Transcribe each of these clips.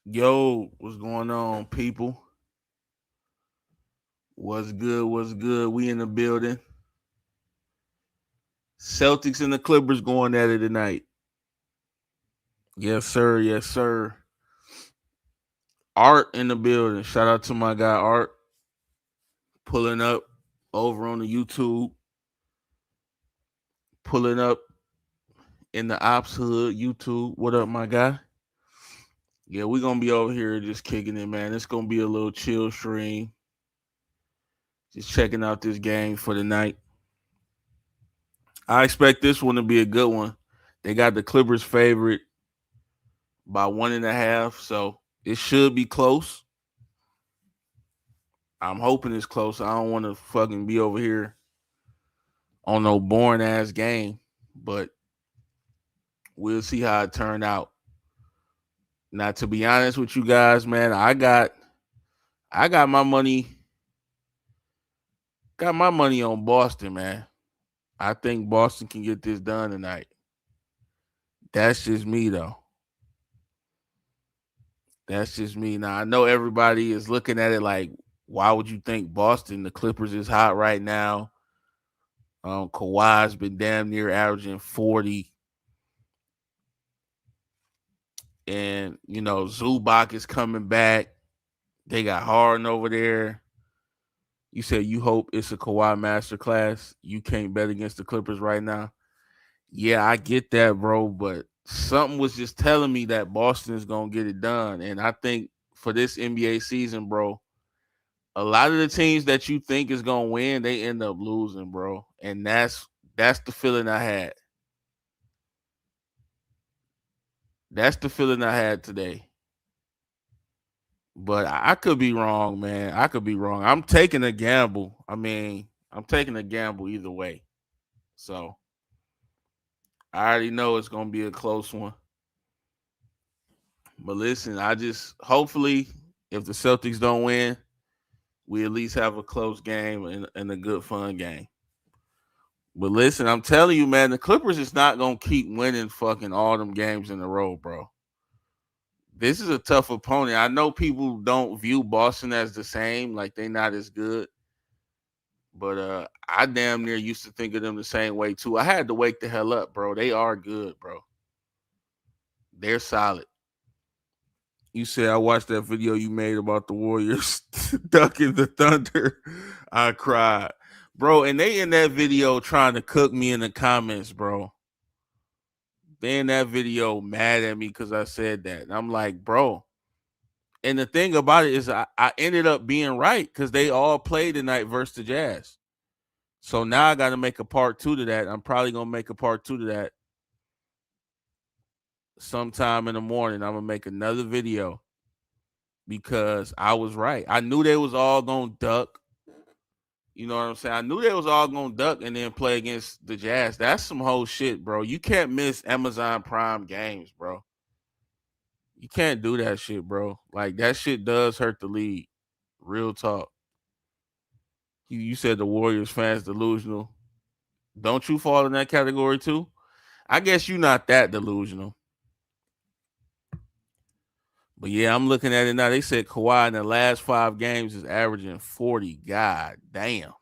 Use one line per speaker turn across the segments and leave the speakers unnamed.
Yo, what's going on, people? What's good? What's good? We in the building. Celtics and the Clippers going at it tonight. Yes, sir. Yes, sir. Art in the building. Shout out to my guy Art pulling up over on the YouTube, pulling up in the Ops Hood YouTube. What up, my guy? Yeah, we gonna be over here just kicking it, man. It's gonna be a little chill stream. Just checking out this game for the night. I expect this one to be a good one. They got the Clippers favorite by 1.5. So it should be close. I'm hoping it's close. I don't want to fucking be over here on no boring ass game, but we'll see how it turned out. Now, to be honest with you guys, man, I got my money on Boston, man. I think Boston can get this done tonight. That's just me though. That's just me. Now I know everybody is looking at it like, why would you think Boston? The Clippers is hot right now. Kawhi's been damn near averaging 40. And, Zubac is coming back. They got Harden over there. You said you hope it's a Kawhi masterclass. You can't bet against the Clippers right now. Yeah, I get that, bro. But something was just telling me that Boston is going to get it done. And I think for this NBA season, bro, a lot of the teams that you think is going to win, they end up losing, bro. And that's the feeling I had. That's the feeling I had today. But I could be wrong, man. I could be wrong. I'm taking a gamble. I mean, I'm taking a gamble either way. So I already know it's gonna be a close one. But listen, I just hopefully if the Celtics don't win, we at least have a close game and a good fun game. But listen, I'm telling you, man, the Clippers is not gonna keep winning fucking all them games in a row, bro. This is a tough opponent. I know people don't view Boston as the same, like they not as good. But I damn near used to think of them the same way too. I had to wake the hell up, bro. They are good, bro. They're solid. You said I watched that video you made about the Warriors ducking the Thunder. I cried, bro. And they in that video trying to cook me in the comments, bro. They in that video mad at me because I said that. And I'm like, bro. And the thing about it is, I ended up being right because they all played tonight versus the Jazz. So now I got to make a part two to that. I'm probably gonna make a part two to that sometime in the morning. I'm gonna make another video because I was right. I knew they was all gonna duck. You know what I'm saying? I knew they was all gonna duck and then play against the Jazz. That's some whole shit, bro. You can't miss Amazon Prime games, bro. You can't do that shit, bro. Like that shit does hurt the league. Real talk. You said the Warriors fans delusional. Don't you fall in that category too? I guess you not that delusional. But yeah, I'm looking at it now. They said Kawhi in the last 5 games is averaging 40. God damn.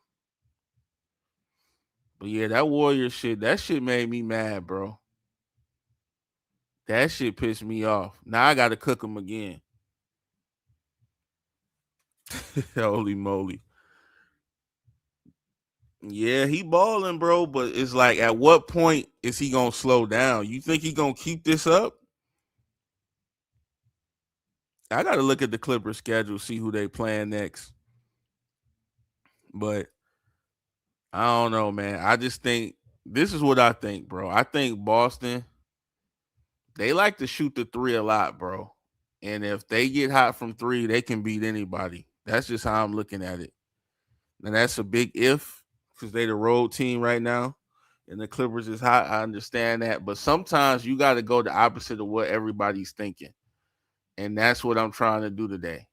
But yeah, that Warrior shit, that shit made me mad, bro. That shit pissed me off. Now I gotta cook him again. Holy moly. Yeah, he balling, bro. But it's like, at what point is he gonna slow down? You think he gonna keep this up? I gotta look at the Clippers schedule, see who they playing next. But I don't know, man. I just think this is what I think, bro. I think Boston, they like to shoot the three a lot, bro. And if they get hot from three, they can beat anybody. That's just how I'm looking at it. And that's a big if because they the road team right now. And the Clippers is hot. I understand that. But sometimes you got to go the opposite of what everybody's thinking. And that's what I'm trying to do today.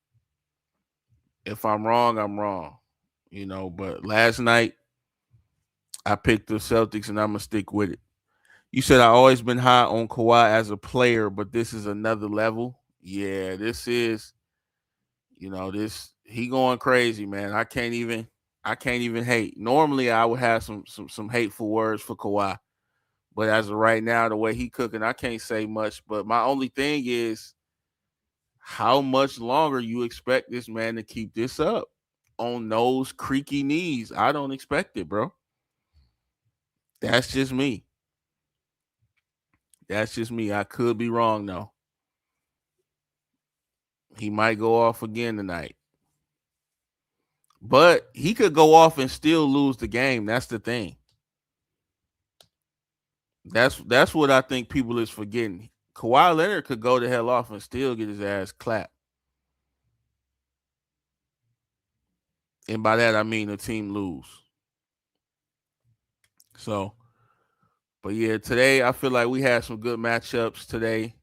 If I'm wrong, I'm wrong. But last night I picked the Celtics and I'm going to stick with it. You said I always been high on Kawhi as a player, but this is another level. Yeah, this is, this he going crazy, man. I can't even hate. Normally I would have some hateful words for Kawhi. But as of right now, the way he cooking, I can't say much. But my only thing is how much longer you expect this man to keep this up on those creaky knees. I don't expect it, bro. That's just me. That's just me. I could be wrong though. He might go off again tonight. But he could go off and still lose the game. That's the thing. That's what I think people is forgetting. Kawhi Leonard could go the hell off and still get his ass clapped. And by that I mean the team lose. So, but yeah, today I feel like we had some good matchups today.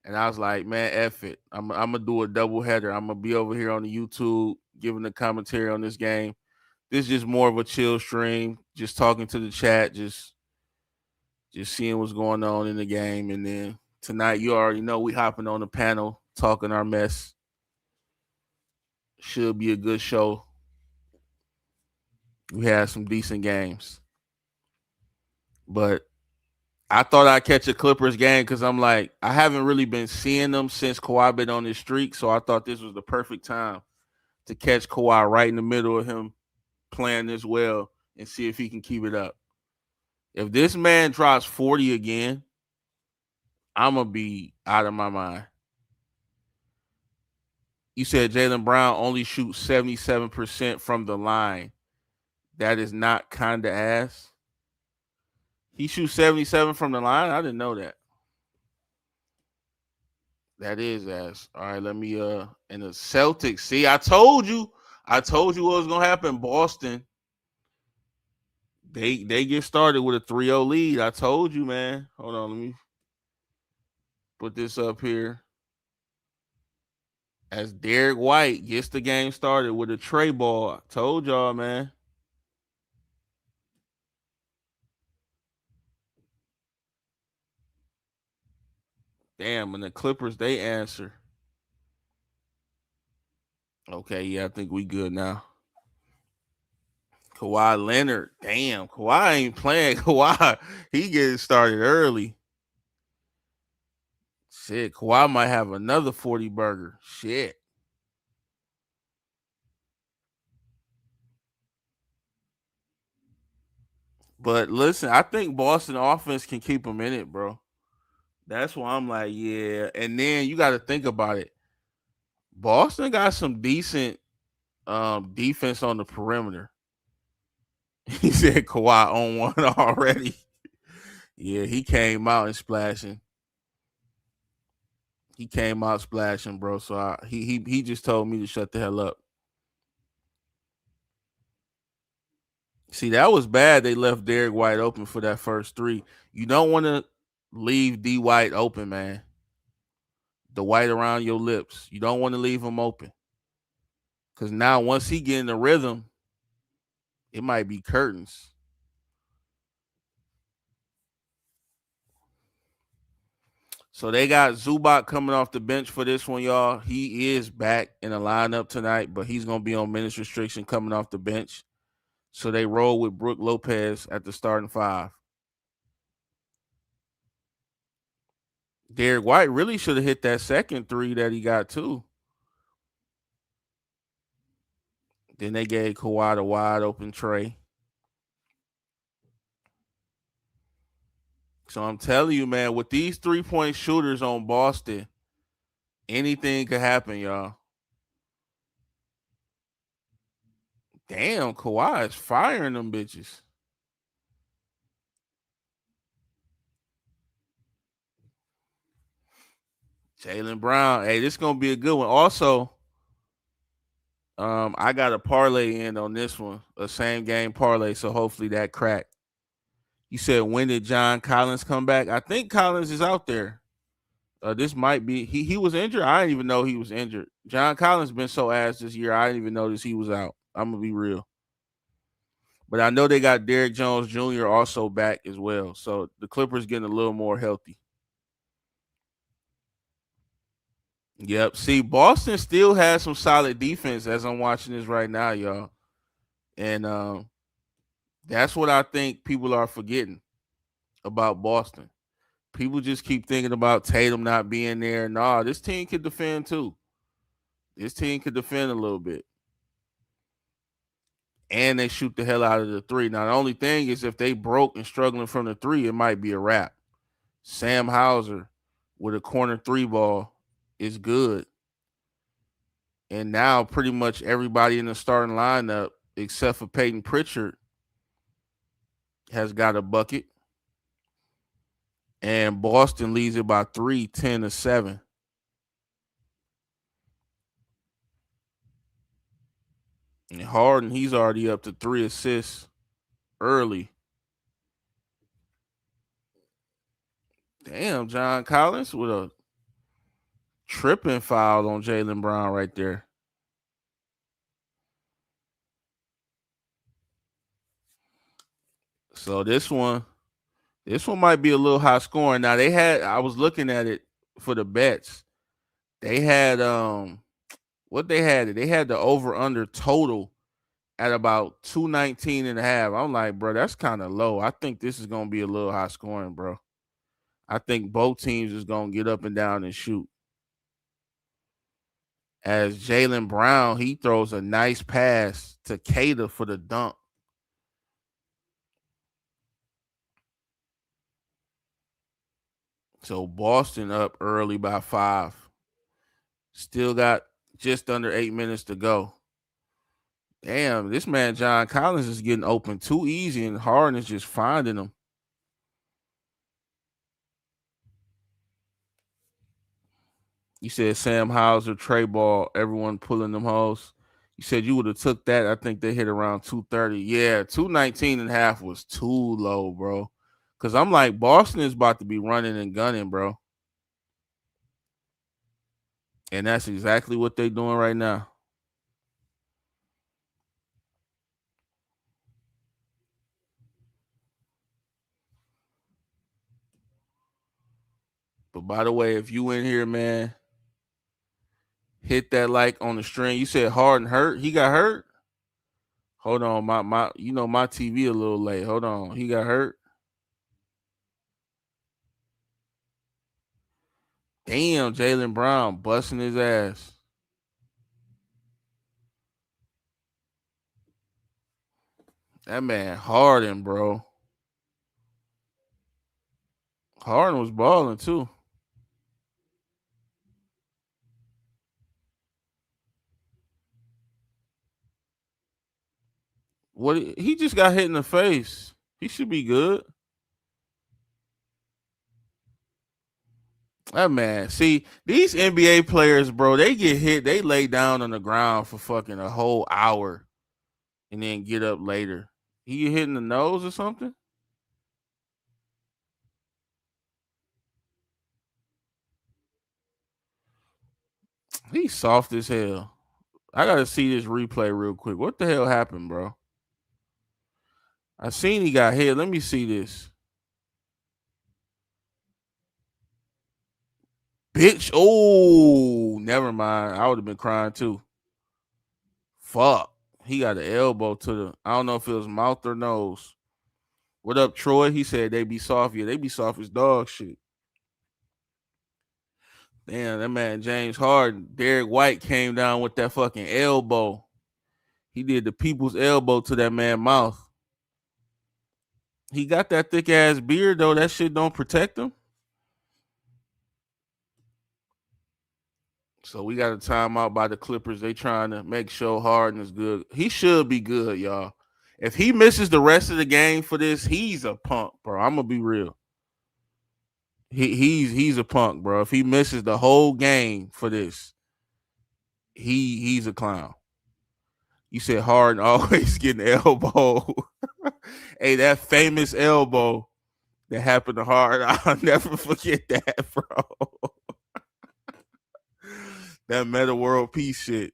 And I was like, man, F it. I'm gonna do a double header. I'm gonna be over here on the YouTube giving the commentary on this game. This is just more of a chill stream, just talking to the chat, just seeing what's going on in the game. And then tonight, you already know we hopping on the panel, talking our mess. Should be a good show. We had some decent games. But I thought I'd catch a Clippers game because I'm like, I haven't really been seeing them since Kawhi been on this streak. So I thought this was the perfect time to catch Kawhi right in the middle of him playing this well and see if he can keep it up. If this man drops 40 again, I'm going to be out of my mind. You said Jaylen Brown only shoots 77% from the line. That is not kind of ass. He shoots 77 from the line? I didn't know that. That is ass. All right, let me and the Celtics. See, I told you. I told you what was gonna happen. Boston. They get started with a 3-0 lead. I told you, man. Hold on, let me put this up here. As Derek White gets the game started with a tray ball. I told y'all, man. Damn, and the Clippers, they answer. Okay, yeah, I think we good now. Kawhi Leonard. Damn, Kawhi ain't playing. Kawhi, he getting started early. Shit, Kawhi might have another 40 burger. Shit. But listen, I think Boston offense can keep him in it, bro. That's why I'm like, yeah. And then you got to think about it. Boston got some decent defense on the perimeter. He said Kawhi on one already. Yeah, he came out and splashing. He came out splashing, bro. So he just told me to shut the hell up. See, that was bad. They left Derek White open for that first three. You don't want to leave D White open, man. The white around your lips. You don't want to leave him open. Because now once he get in the rhythm, it might be curtains. So they got Zubac coming off the bench for this one, y'all. He is back in the lineup tonight, but he's going to be on minutes restriction coming off the bench. So they roll with Brook Lopez at the starting five. Derek White really should have hit that second three that he got too. Then they gave Kawhi the wide open tray. So I'm telling you, man, with these 3-point shooters on Boston, anything could happen, y'all. Damn, Kawhi is firing them bitches. Jaylen Brown. Hey, this is gonna be a good one. Also, I got a parlay in on this one, a same game parlay. So hopefully that crack. You said when did John Collins come back? I think Collins is out there. This might be he was injured. I didn't even know he was injured. John Collins been so ass this year. I didn't even notice he was out. I'm gonna be real. But I know they got Derrick Jones Jr. also back as well. So the Clippers getting a little more healthy. Yep. See, Boston still has some solid defense as I'm watching this right now, y'all. And that's what I think people are forgetting about Boston. People just keep thinking about Tatum not being there. Nah, this team could defend too. This team could defend a little bit. And they shoot the hell out of the three. Now, the only thing is if they broke and struggling from the three, it might be a wrap. Sam Hauser with a corner three ball is good. And now pretty much everybody in the starting lineup, except for Peyton Pritchard, has got a bucket. And Boston leads it by 3, 10-7. And Harden, he's already up to 3 assists early. Damn, John Collins with a tripping foul on Jaylen Brown right there. So this one might be a little high scoring. Now I was looking at it for the bets. They had what they had? They had the over under total at about 219 and a half. I'm like, bro, that's kind of low. I think this is gonna be a little high scoring, bro. I think both teams is gonna get up and down and shoot. As Jaylen Brown, he throws a nice pass to Cater for the dunk. So Boston up early by 5. Still got just under 8 minutes to go. Damn, this man John Collins is getting open too easy, and Harden is just finding him. You said Sam Hauser, Trey Ball, everyone pulling them hoes. You said you would have took that. I think they hit around 230. Yeah, 219 and a half was too low, bro. Cause I'm like, Boston is about to be running and gunning, bro. And that's exactly what they're doing right now. But by the way, if you in here, man, hit that like on the stream. You said Harden hurt. He got hurt. Hold on, my my TV a little late. Hold on, he got hurt. Damn, Jaylen Brown busting his ass. That man Harden, bro. Harden was balling too. What he just got hit in the face. He should be good. That man. See, these NBA players, bro, they get hit, they lay down on the ground for fucking a whole hour and then get up later. He get hit in the nose or something? He's soft as hell. I gotta see this replay real quick. What the hell happened, bro? I seen he got hit. Let me see this. Bitch. Oh, never mind. I would have been crying too. Fuck. He got an elbow to the, I don't know if it was mouth or nose. What up, Troy? He said they be soft. Yeah, they be soft as dog shit. Damn, that man James Harden, Derek White came down with that fucking elbow. He did the people's elbow to that man's mouth. He got that thick ass beard though. That shit don't protect him. So we got a timeout by the Clippers. They trying to make sure Harden is good. He should be good, y'all. If he misses the rest of the game for this, he's a punk, bro. I'm gonna be real. He's a punk, bro. If he misses the whole game for this, he's a clown. You said Harden always getting elbow. Hey, that famous elbow that happened to Harden, I'll never forget that, bro. That meta world peace shit.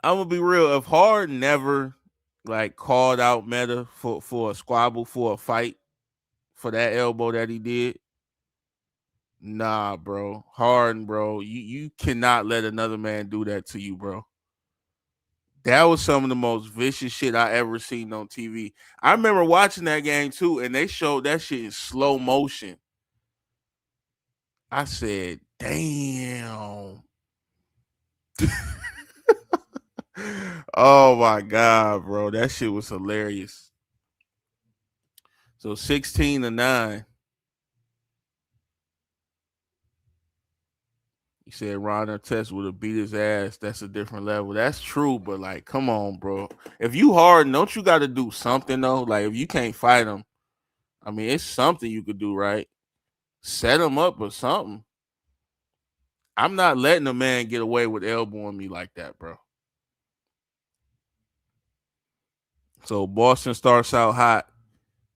I'm gonna be real. If Harden never like called out Meta for a squabble for a fight for that elbow that he did, Nah, bro. Harden, bro. You cannot let another man do that to you, bro. That was some of the most vicious shit I ever seen on TV. I remember watching that game too, and they showed that shit in slow motion. I said, damn. Oh my god, bro. That shit was hilarious. So 16-9. You said Ron Artest would have beat his ass. That's a different level. That's true, but like, come on, bro. If you hard, don't you got to do something though? Like, if you can't fight him, I mean, it's something you could do, right? Set him up or something. I'm not letting a man get away with elbowing me like that, bro. So Boston starts out hot,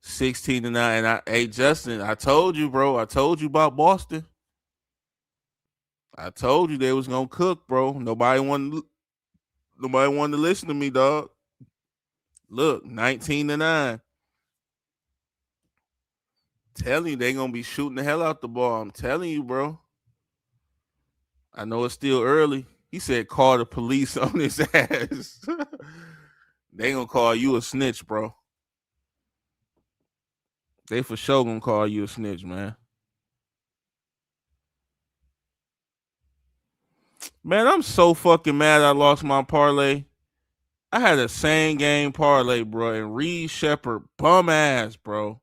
16-9. And hey Justin, I told you, bro. I told you about Boston. I told you they was gonna cook, bro. Nobody wanted to listen to me, dog. Look, 19-9. Telling you they gonna be shooting the hell out the ball. I'm telling you, bro. I know it's still early. He said call the police on his ass. They gonna call you a snitch, bro. They for sure gonna call you a snitch, man. Man, I'm so fucking mad I lost my parlay. I had a same game parlay, bro, and Reed Shepard, bum ass, bro.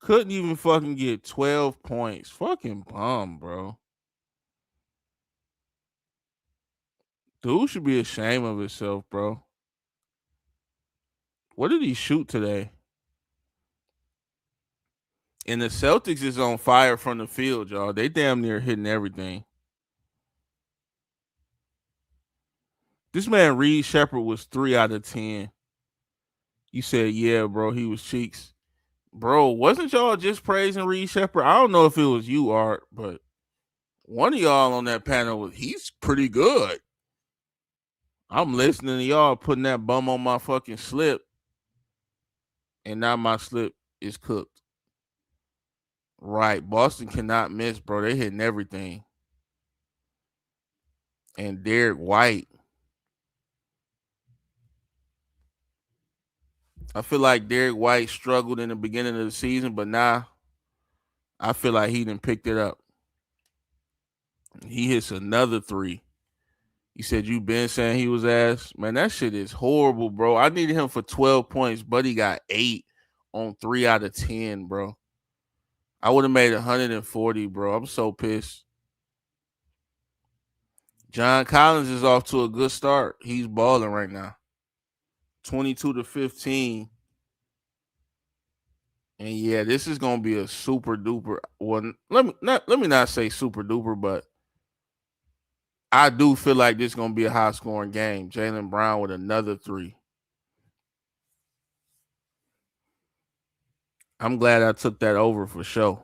Couldn't even fucking get 12 points. Fucking bum, bro. Dude should be ashamed of himself, bro. What did he shoot today? And the Celtics is on fire from the field, y'all. They damn near hitting everything. This man Reed Shepard was 3 out of 10. You said, yeah, bro, he was cheeks. Bro, wasn't y'all just praising Reed Shepard? I don't know if it was you, Art, but one of y'all on that panel was he's pretty good. I'm listening to y'all putting that bum on my fucking slip, and now my slip is cooked. Right. Boston cannot miss, bro. They hitting everything. And Derek White. I feel like Derek White struggled in the beginning of the season, but now I feel like he done picked it up. He hits another three. You said you been saying he was ass. Man, that shit is horrible, bro. I needed him for 12 points, but he got 8 on 3 out of 10, bro. I would have made 140, bro. I'm so pissed. John Collins is off to a good start. He's balling right now. 22-15. And yeah, this is gonna be a super duper. Well, let me not say super duper, but I do feel like this is gonna be a high scoring game. Jaylen Brown with another three. I'm glad I took that over for sure.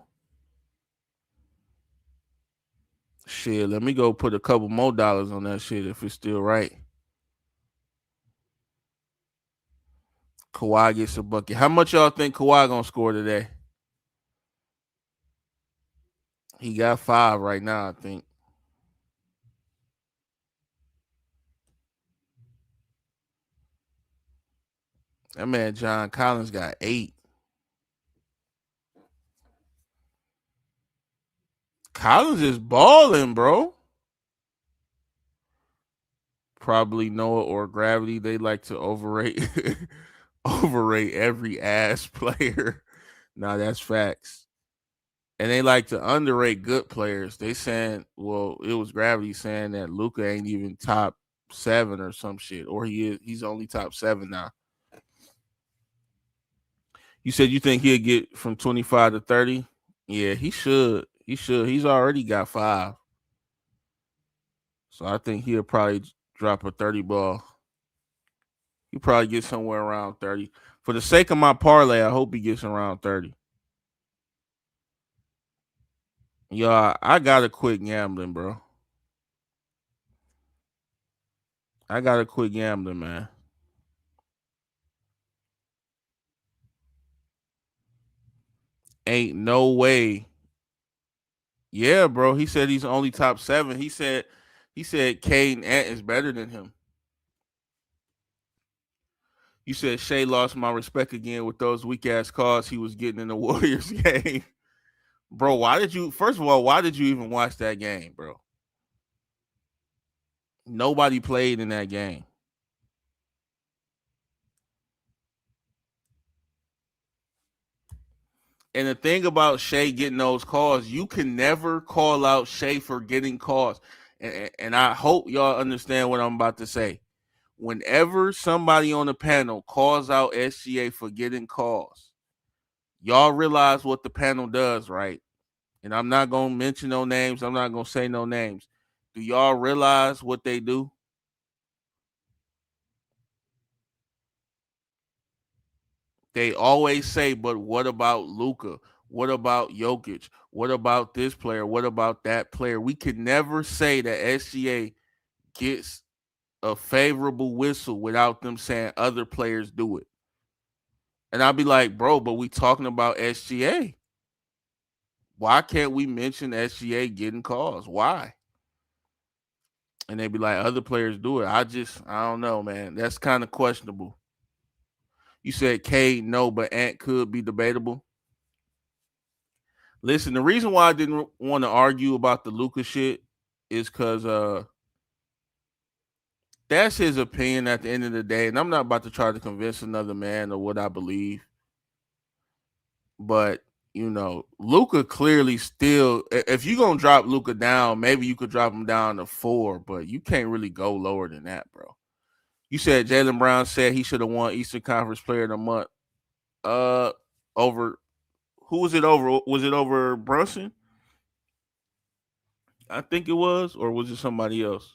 Shit, let me go put a couple more dollars on that shit if it's still right. Kawhi gets a bucket. How much y'all think Kawhi gonna score today? He got 5 right now, I think. That man John Collins got 8. Collins is balling, bro. Probably Noah or Gravity. They like to overrate overrate every ass player. Nah, that's facts. And they like to underrate good players. They saying, well, it was Gravity saying that Luka ain't even top 7 or some shit, or he's only top 7 now. You said you think he'll get from 25 to 30? Yeah, he should. He should. He's already got 5. So I think he'll probably drop a 30 ball. He probably get somewhere around 30. For the sake of my parlay, I hope he gets around 30. Yo, I gotta quit gambling, bro. I gotta quit gambling, man. Ain't no way Yeah, bro. He said he's only top 7. He said Cade and Ant is better than him. You said Shea lost my respect again with those weak ass calls he was getting in the Warriors game. Bro, why did you first of all, why did you even watch that game, bro? Nobody played in that game. And the thing about Shea getting those calls, you can never call out Shea for getting calls. And I hope y'all understand what I'm about to say. Whenever somebody on the panel calls out SGA for getting calls, y'all realize what the panel does, right? And I'm not going to mention no names. I'm not going to say no names. Do y'all realize what they do? They always say, but what about Luka? What about Jokic? What about this player? What about that player? We could never say that SGA gets a favorable whistle without them saying other players do it. And I'll be like, bro, but we talking about SGA. Why can't we mention SGA getting calls? Why? And they be like, other players do it. I don't know, man. That's kind of questionable. You said Cade, no, but Ant could be debatable. Listen, the reason why I didn't want to argue about the Luka shit is because that's his opinion at the end of the day. And I'm not about to try to convince another man of what I believe. But, Luka clearly still, if you're going to drop Luka down, maybe you could drop him down to 4, but you can't really go lower than that, bro. You said Jaylen Brown said he should have won Eastern Conference Player of the Month. Over who was it over? Was it over Brunson? I think it was, or was it somebody else?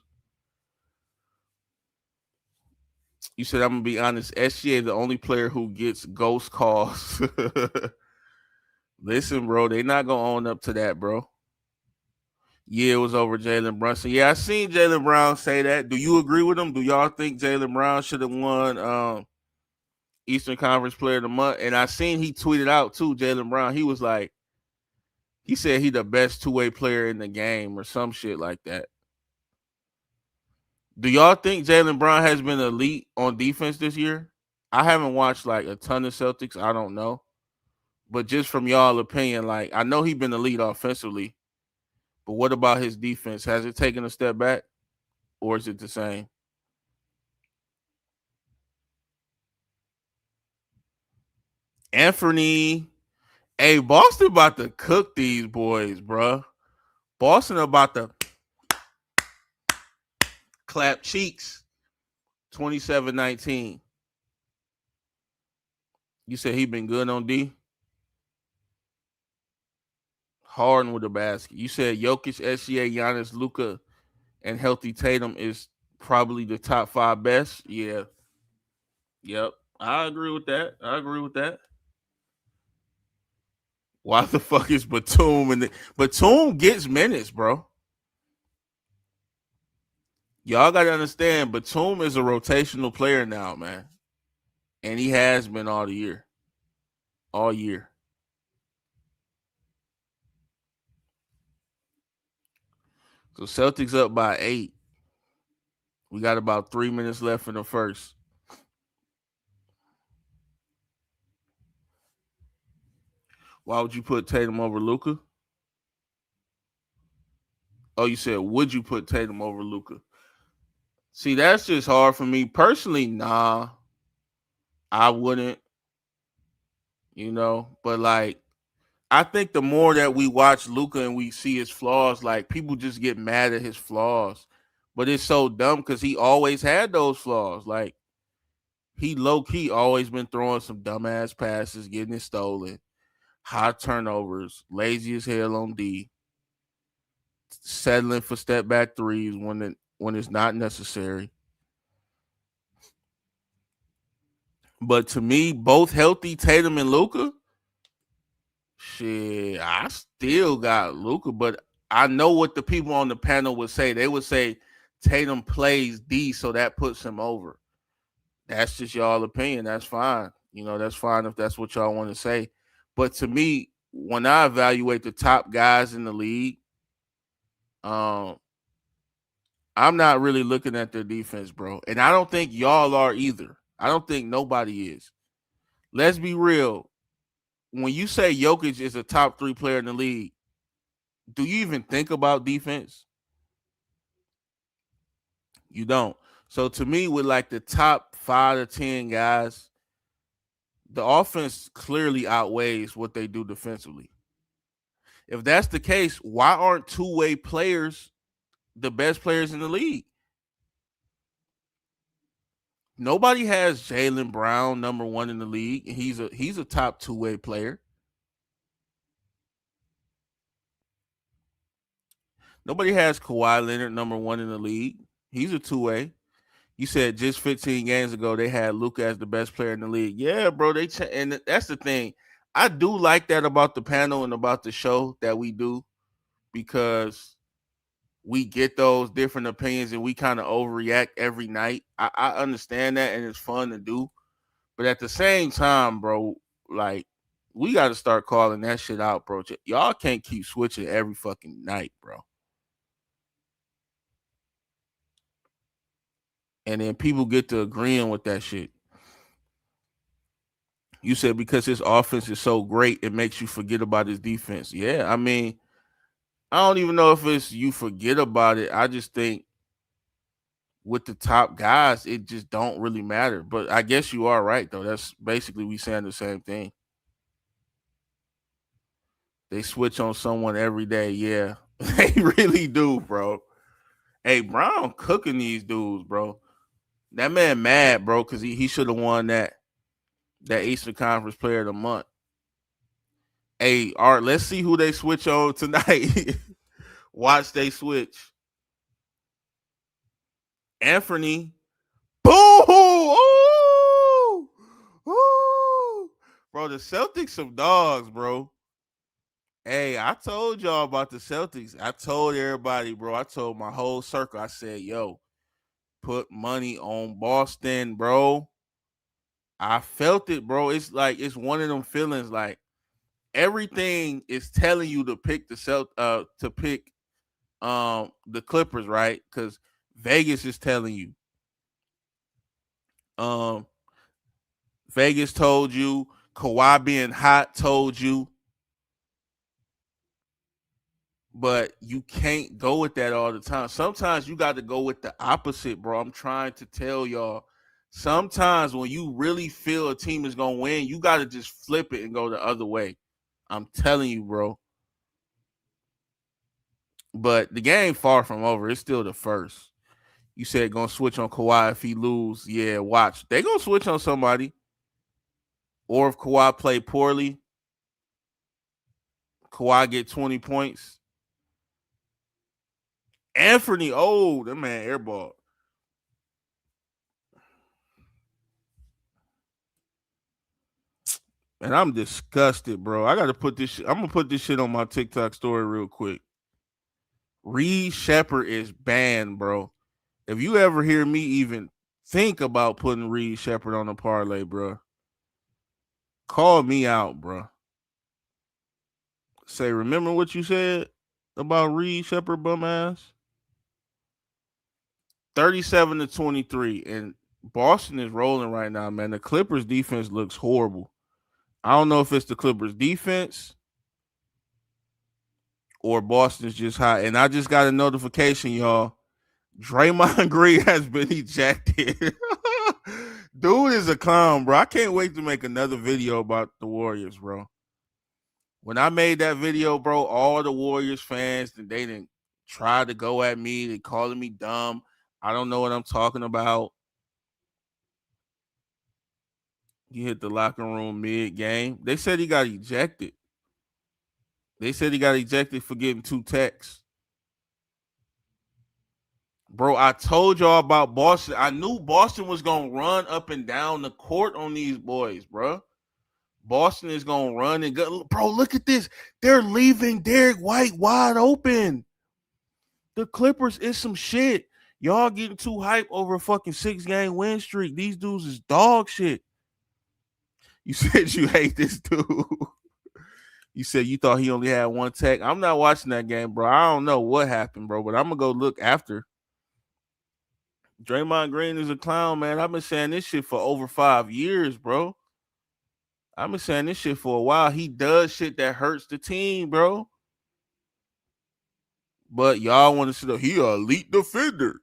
You said I'm gonna be honest. SGA the only player who gets ghost calls. Listen, bro, they not gonna own up to that, bro. Yeah, it was over Jalen Brunson. Yeah, I seen Jalen Brown say that. Do you agree with him? Do y'all think Jalen Brown should have won Eastern Conference Player of the Month? And I seen he tweeted out too, Jalen Brown. He was like, he said he the best two-way player in the game or some shit like that. Do y'all think Jalen Brown has been elite on defense this year? I haven't watched like a ton of Celtics. I don't know. But just from y'all opinion, like I know he's been elite offensively, but what about his defense? Has it taken a step back or is it the same? Anthony, hey, Boston about to cook these boys, bro. Boston about to clap cheeks. 27-19. You said he been good on D? Harden with the basket. You said Jokic, SGA, Giannis, Luka, and healthy Tatum is probably the top 5 best. Yeah. Yep. I agree with that. I agree with that. Why the fuck is Batum and Batum gets minutes, bro? Y'all gotta understand, Batum is a rotational player now, man, and he has been all the year, all year. So Celtics up by 8. We got about 3 minutes left in the first. Why would you put Tatum over Luka? Oh, you said would you put Tatum over Luka? See, that's just hard for me personally. Nah, I wouldn't. But like I think the more that we watch Luka and we see his flaws, like people just get mad at his flaws. But it's so dumb because he always had those flaws. Like he low key always been throwing some dumbass passes, getting it stolen, high turnovers, lazy as hell on D, settling for step back threes when it's not necessary. But to me, both healthy Tatum and Luka, shit, I still got Luka, but I know what the people on the panel would say. They would say Tatum plays D, so that puts him over. That's just y'all opinion. That's fine. That's fine if that's what y'all want to say. But to me, when I evaluate the top guys in the league, Um, I'm not really looking at their defense, bro. And I don't think y'all are either. I don't think nobody is. Let's be real. When you say Jokic is a top 3 player in the league, do you even think about defense? You don't. So to me, with like the top 5 to 10 guys, the offense clearly outweighs what they do defensively. If that's the case, why aren't two-way players the best players in the league? Nobody has Jaylen Brown number 1 in the league. He's a top two-way player. Nobody has Kawhi Leonard number 1 in the league. He's a two-way. You said just 15 games ago they had Luka as the best player in the league. Yeah, bro. And that's the thing. I do like that about the panel and about the show that we do, because we get those different opinions and we kind of overreact every night. I understand that, and it's fun to do. But at the same time, bro, like, we got to start calling that shit out, bro. Y'all can't keep switching every fucking night, bro. And then people get to agreeing with that shit. You said because his offense is so great, it makes you forget about his defense. Yeah, I mean, I don't even know if it's you forget about it. I just think with the top guys, it just don't really matter. But I guess you are right, though. That's basically we saying the same thing. They switch on someone every day. Yeah, they really do, bro. Hey, Brown cooking these dudes, bro. That man mad, bro, because he should have won that Eastern Conference Player of the Month. Hey, Art, let's see who they switch on tonight. Watch they switch. Anthony. Boom! Ooh! Ooh! Bro, the Celtics some dogs, bro. Hey, I told y'all about the Celtics. I told everybody, bro. I told my whole circle. I said, yo, put money on Boston, bro. I felt it, bro. It's like it's one of them feelings like everything is telling you to pick the Clippers, right? Because Vegas is telling you. Um Vegas told you, Kawhi being hot told you, but you can't go with that all the time. Sometimes you got to go with the opposite, bro. I'm trying to tell y'all. Sometimes when you really feel a team is going to win, you got to just flip it and go the other way. I'm telling you, bro. But the game far from over. It's still the first. You said going to switch on Kawhi if he lose. Yeah, watch. They going to switch on somebody. Or if Kawhi play poorly, Kawhi get 20 points. Anthony, oh, that man airball. And I'm disgusted, bro. I gotta put this I'm gonna put this shit on my TikTok story real quick. Reed Shepard is banned, bro. If you ever hear me even think about putting Reed Shepard on a parlay, bro, call me out, bro. Say, remember what you said about Reed Shepard, bum ass? 37-23. And Boston is rolling right now, man. The Clippers defense looks horrible. I don't know if it's the Clippers defense or Boston's just hot. And I just got a notification, y'all. Draymond Green has been ejected. Dude is a clown, bro. I can't wait to make another video about the Warriors, bro. When I made that video, bro, all the Warriors fans, they didn't try to go at me. They calling me dumb. I don't know what I'm talking about. He hit the locker room mid-game. They said he got ejected. They said he got ejected for getting 2 texts. Bro, I told y'all about Boston. I knew Boston was going to run up and down the court on these boys, bro. Boston is going to run and go. Bro, look at this. They're leaving Derek White wide open. The Clippers is some shit. Y'all getting too hype over a fucking 6-game win streak. These dudes is dog shit. You said you hate this dude. You said you thought he only had one tech. I'm not watching that game, bro. I don't know what happened, bro, but I'm gonna go look after. Draymond Green is a clown, man. I've been saying this shit for over 5 years, bro. I've been saying this shit for a while. He does shit that hurts the team, bro. But y'all want to sit up. He an elite defender.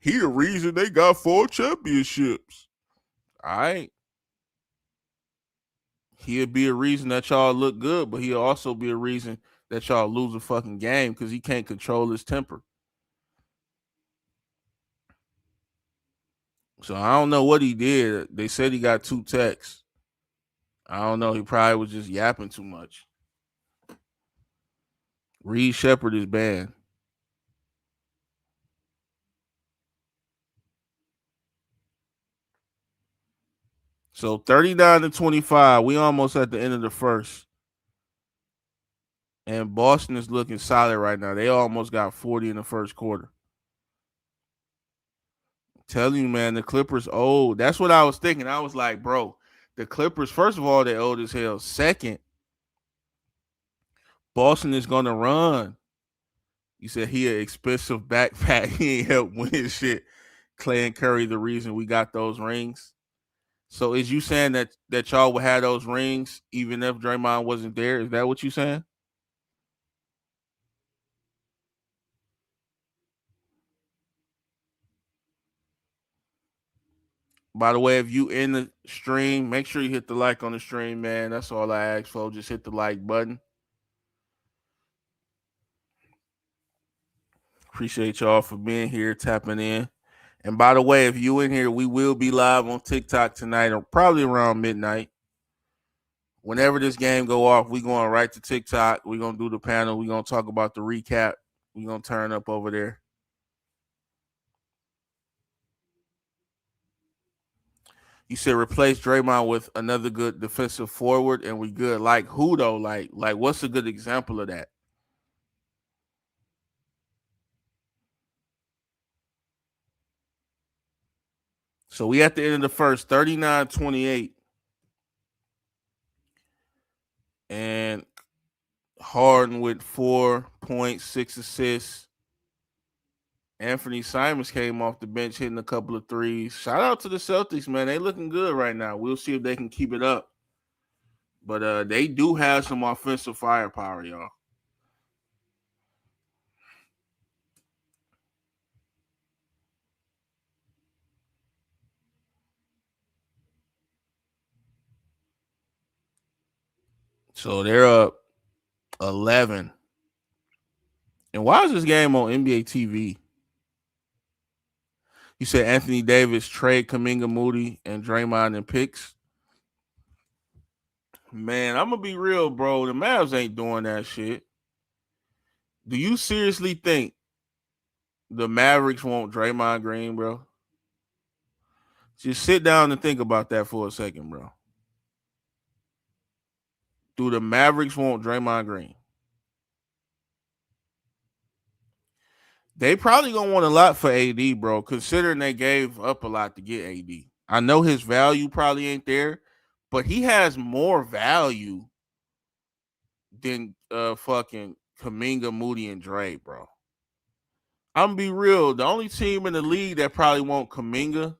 He the reason they got 4 championships. All right. He'll be a reason that y'all look good, but he'll also be a reason that y'all lose a fucking game because he can't control his temper. So I don't know what he did. They said he got 2 texts. I don't know. He probably was just yapping too much. Reed Shepard is banned. So 39-25. We almost at the end of the first. And Boston is looking solid right now. They almost got 40 in the first quarter. Telling you, man, the Clippers old. That's what I was thinking. I was like, bro, the Clippers, first of all, they're old as hell. Second, Boston is going to run. You said he an expensive backpack. He ain't help win shit. Clay and Curry, the reason we got those rings. So is you saying that y'all would have those rings even if Draymond wasn't there? Is that what you saying? By the way, if you in the stream, make sure you hit the like on the stream, man. That's all I ask for. Just hit the like button. Appreciate y'all for being here, tapping in. And by the way, if you in here, we will be live on TikTok tonight, or probably around midnight. Whenever this game go off, we going right to TikTok. We gonna do the panel. We gonna talk about the recap. We gonna turn up over there. You said replace Draymond with another good defensive forward, and we good. Like who though? Like what's a good example of that? So we at the end of the first, 39-28. And Harden with 4 points, 6 assists. Anthony Simons came off the bench hitting a couple of threes. Shout out to the Celtics, man. They looking good right now. We'll see if they can keep it up. But they do have some offensive firepower, y'all. So they're up 11. And why is this game on NBA TV? You said Anthony Davis trade Kuminga, Moody, and Draymond and picks. Man, I'm gonna be real, bro. The Mavs ain't doing that shit. Do you seriously think the Mavericks want Draymond Green, bro? Just sit down and think about that for a second, bro. Do the Mavericks want Draymond Green? They probably gonna want a lot for AD, bro, considering they gave up a lot to get AD. I know his value probably ain't there, but he has more value than fucking Kuminga, Moody, and Dre, bro. I'm gonna be real. The only team in the league that probably want Kuminga,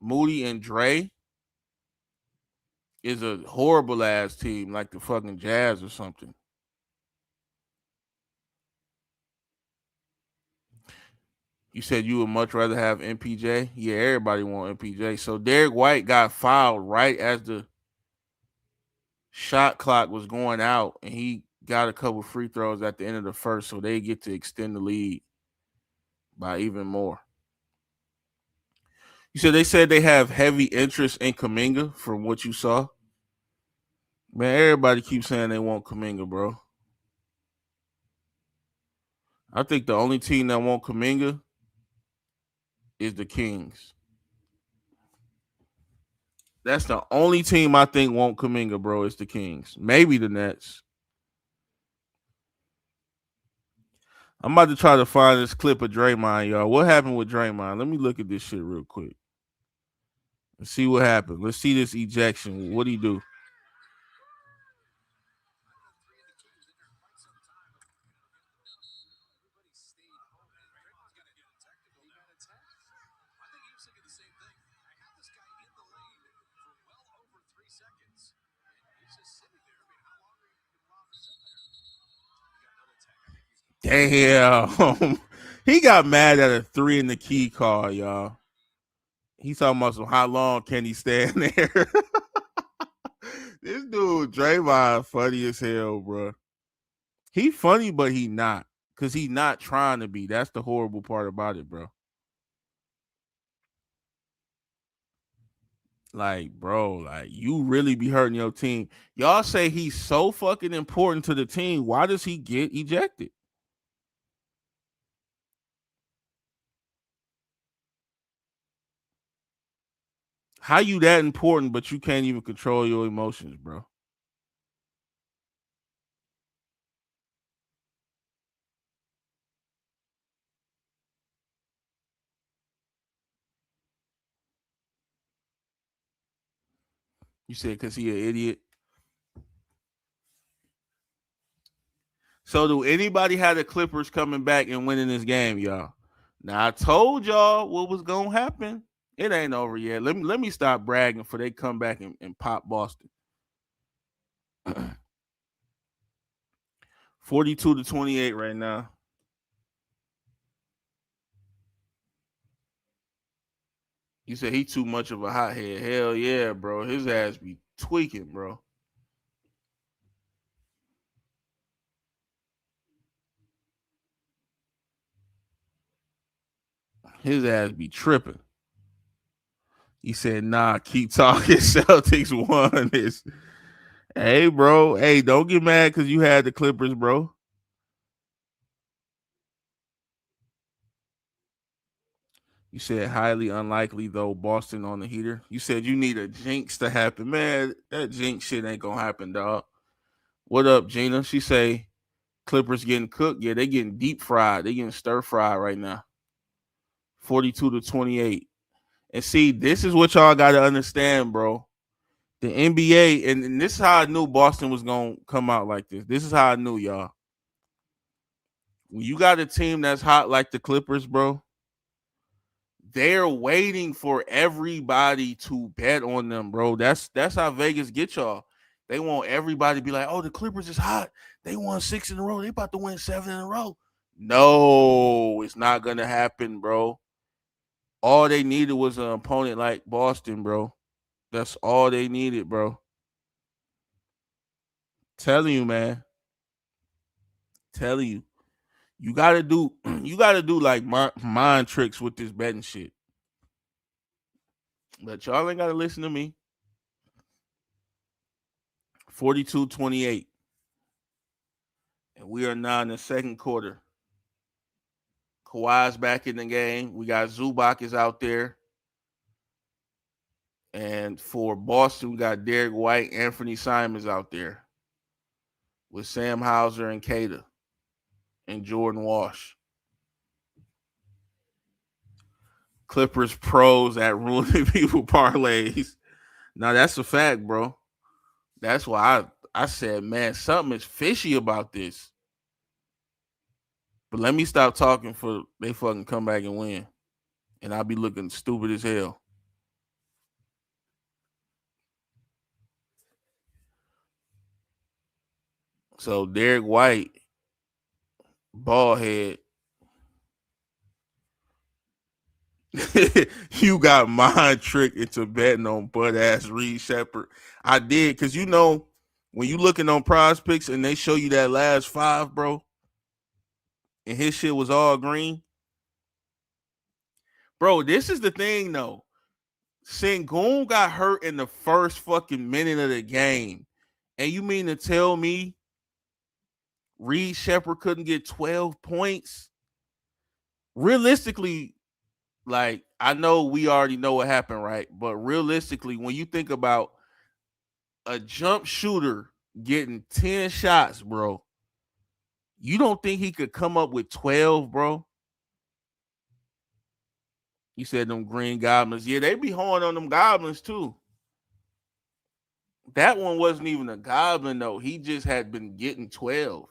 Moody, and Dre is a horrible ass team like the fucking Jazz or something. You said you would much rather have MPJ? Yeah, everybody want MPJ. So Derek White got fouled right as the shot clock was going out, and he got a couple free throws at the end of the first, so they get to extend the lead by even more. You said they said they have heavy interest in Kuminga from what you saw. Man, everybody keeps saying they want Kuminga, bro. I think the only team that want Kuminga is the Kings. That's the only team I think won't Kuminga, bro. Is the Kings. Maybe the Nets. I'm about to try to find this clip of Draymond, y'all. What happened with Draymond? Let me look at this shit real quick. Let's see what happened. Let's see this ejection. What'd he do? Damn. He got mad at a 3 in the key card, y'all. He's talking about some how long can he stand there? This dude, Draymond, funny as hell, bro. He funny, but he not. Cause he not trying to be. That's the horrible part about it, bro. Like, bro, like you really be hurting your team. Y'all say he's so fucking important to the team. Why does he get ejected? How you that important, but you can't even control your emotions, bro? You said because he an idiot. So do anybody have the Clippers coming back and winning this game, y'all? Now I told y'all what was gonna happen. It ain't over yet. Let me stop bragging for they come back and pop Boston. 42-28 right now. You said he too much of a hothead. Hell yeah, bro. His ass be tweaking, bro. His ass be tripping. He said, nah, keep talking. Celtics won this. Hey, bro. Hey, don't get mad because you had the Clippers, bro. You said highly unlikely though. Boston on the heater. You said you need a jinx to happen, man. That jinx shit ain't gonna happen, dog. What up, Gina? She say Clippers getting cooked. Yeah, they getting deep fried. They getting stir fried right now. 42-28. And see, this is what y'all got to understand, bro. The NBA, and this is how I knew Boston was gonna come out like this. This is how I knew, y'all. When you got a team that's hot like the Clippers, bro, they're waiting for everybody to bet on them, bro. That's how Vegas get y'all. They want everybody to be like, "Oh, the Clippers is hot. They won 6 in a row. They about to win 7 in a row." No, it's not gonna happen, bro. All they needed was an opponent like Boston, bro. That's all they needed, bro. Telling you, man. Telling you. You gotta do you gotta do like mind tricks with this betting shit. But y'all ain't gotta listen to me. 42-28. And we are now in the second quarter. Kawhi's back in the game. We got Zubac is out there. And for Boston, we got Derek White, Anthony Simons out there with Sam Hauser and Kada and Jordan Walsh. Clippers pros at ruining people parlays. Now that's a fact, bro. That's why I said, man, something is fishy about this. But let me stop talking for they fucking come back and win. And I'll be looking stupid as hell. So Derek White, ball head. You got mind tricked into betting on butt ass Reed Shepard. I did because you know when you looking on prize picks and they show you that last 5, bro, and his shit was all green. Bro, this is the thing though. Sengun got hurt in the first fucking minute of the game. And you mean to tell me Reed Shepard couldn't get 12 points? Realistically, like I know we already know what happened, right? But realistically, when you think about a jump shooter getting 10 shots, bro, you don't think he could come up with 12, bro? You said them green goblins. Yeah, they be horning on them goblins too. That one wasn't even a goblin though. He just had been getting 12.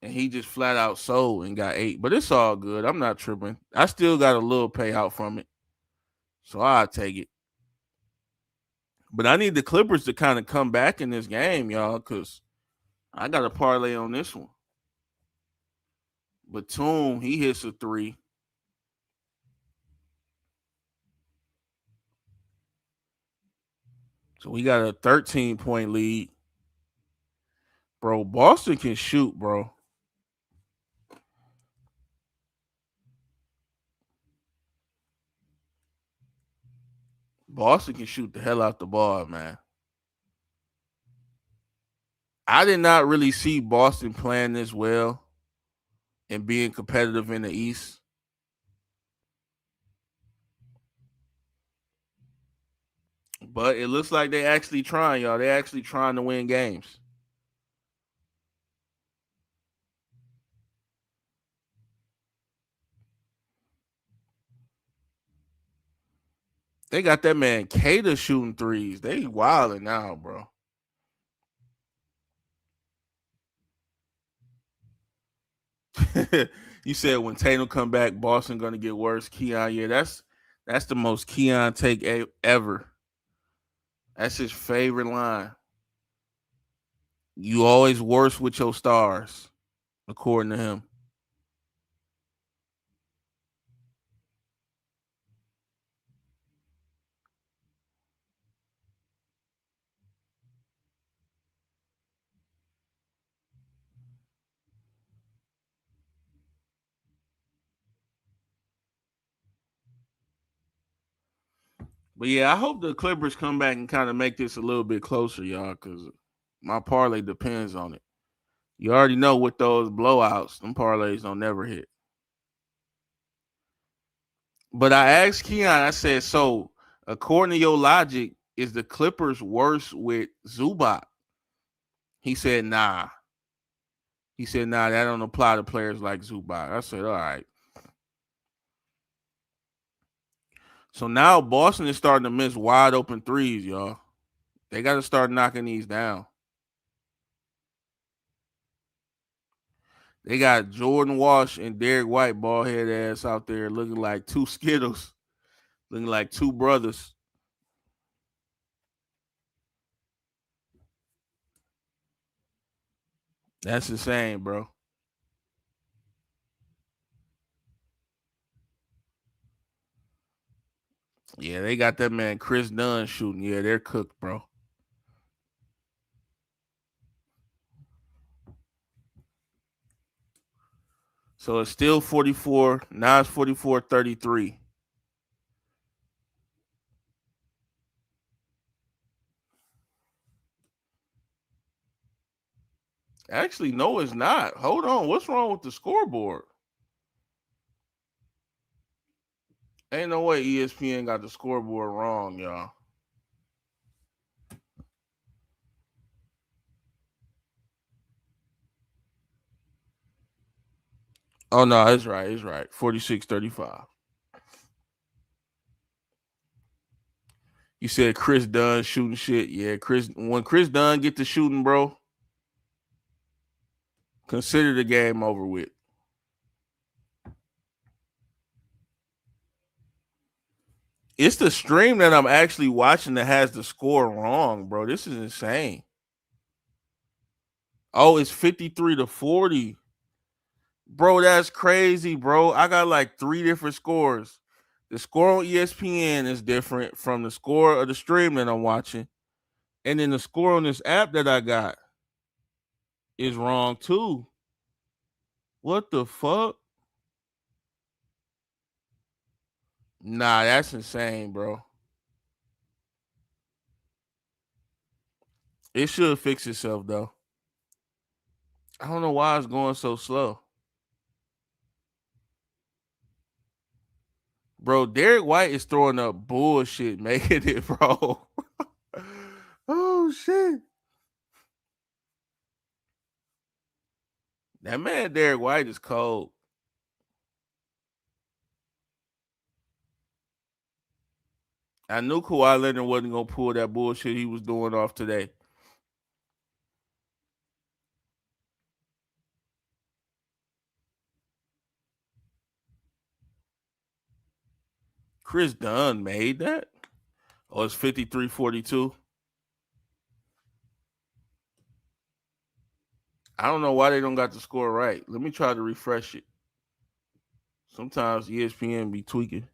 And he just flat out sold and got 8. But it's all good. I'm not tripping. I still got a little payout from it. So I'll take it. But I need the Clippers to kind of come back in this game, y'all, because I got a parlay on this one. Batum, he hits a three. So we got a 13-point lead. Bro, Boston can shoot, bro. Boston can shoot the hell out the ball, man. I did not really see Boston playing this well and being competitive in the East. But it looks like they actually trying, y'all. They actually trying to win games. They got that man Cater shooting threes. They wilding now, bro. You said when Tatum come back, Boston gonna get worse. Keon, yeah, that's the most Keon take ever. That's his favorite line. You always worse with your stars, according to him. But yeah, I hope the Clippers come back and kind of make this a little bit closer, y'all, because my parlay depends on it. You already know with those blowouts, them parlays don't never hit. But I asked Keon, I said, so according to your logic, is the Clippers worse with Zubac? He said, nah. He said, nah, that don't apply to players like Zubac. I said, all right. So now Boston is starting to miss wide open threes, y'all. They got to start knocking these down. They got Jordan Walsh and Derek White, bald head ass, out there looking like two Skittles, looking like two brothers. That's insane, bro. Yeah, they got that man Chris Dunn shooting. Yeah, they're cooked, bro. So it's still 44. Now it's 44-33. Actually, no, it's not. Hold on. What's wrong with the scoreboard? Ain't no way ESPN got the scoreboard wrong, y'all. Oh no, it's right. It's right. 46-35. You said Chris Dunn shooting shit. Yeah, Chris. When Chris Dunn get to shooting, bro, consider the game over with. It's the stream that I'm actually watching that has the score wrong, bro. This is insane. Oh, it's 53-40. Bro, that's crazy, bro. I got like three different scores. The score on ESPN is different from the score of the stream that I'm watching. And then the score on this app that I got is wrong too. What the fuck? Nah, that's insane, bro. It should fix itself though. I don't know why it's going so slow. Bro, Derek White is throwing up bullshit, making it, bro. Oh shit. That man Derek White is cold. I knew Kawhi Leonard wasn't gonna pull that bullshit he was doing off today. Chris Dunn made that. Oh, it's 53-42. I don't know why they don't got the score right. Let me try to refresh it. Sometimes ESPN be tweaking.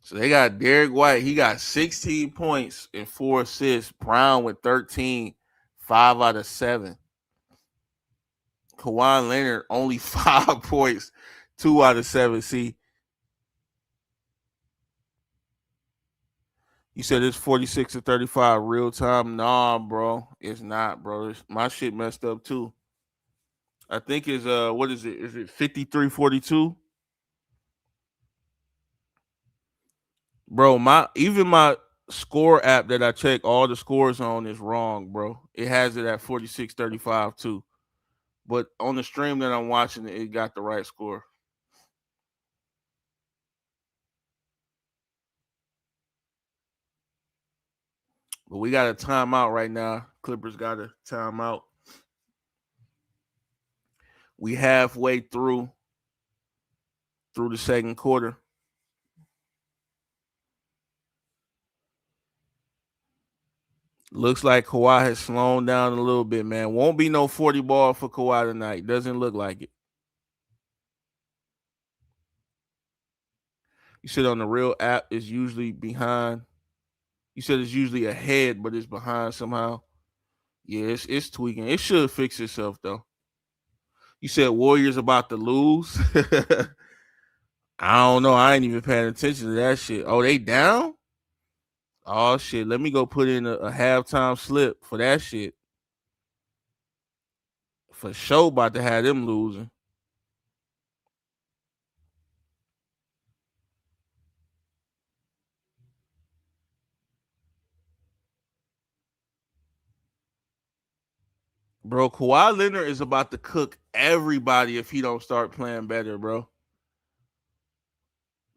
So they got Derek White. He got 16 points and 4 assists. Brown with 13, 5 out of 7. Kawhi Leonard only 5 points, 2 out of 7. See, you said it's 46 to 35 real time. Nah, bro, it's not, bro. My shit messed up too. I think it's what is it? Is it 53-42? Bro, my score app that I check all the scores on is wrong, bro. It has it at 46-35 too. But on the stream that I'm watching, it got the right score. But we got a timeout right now. Clippers got a timeout. We halfway through the second quarter. Looks like Kawhi has slowed down a little bit, man. Won't be no 40 ball for Kawhi tonight. Doesn't look like it. You said on the real app is usually behind. You said it's usually ahead, but it's behind somehow. Yeah, it's tweaking. It should fix itself though. You said Warriors about to lose. I don't know. I ain't even paying attention to that shit. Oh, they down? Oh shit. Let me go put in a halftime slip for that shit. For sure about to have them losing. Bro, Kawhi Leonard is about to cook everybody if he don't start playing better, bro.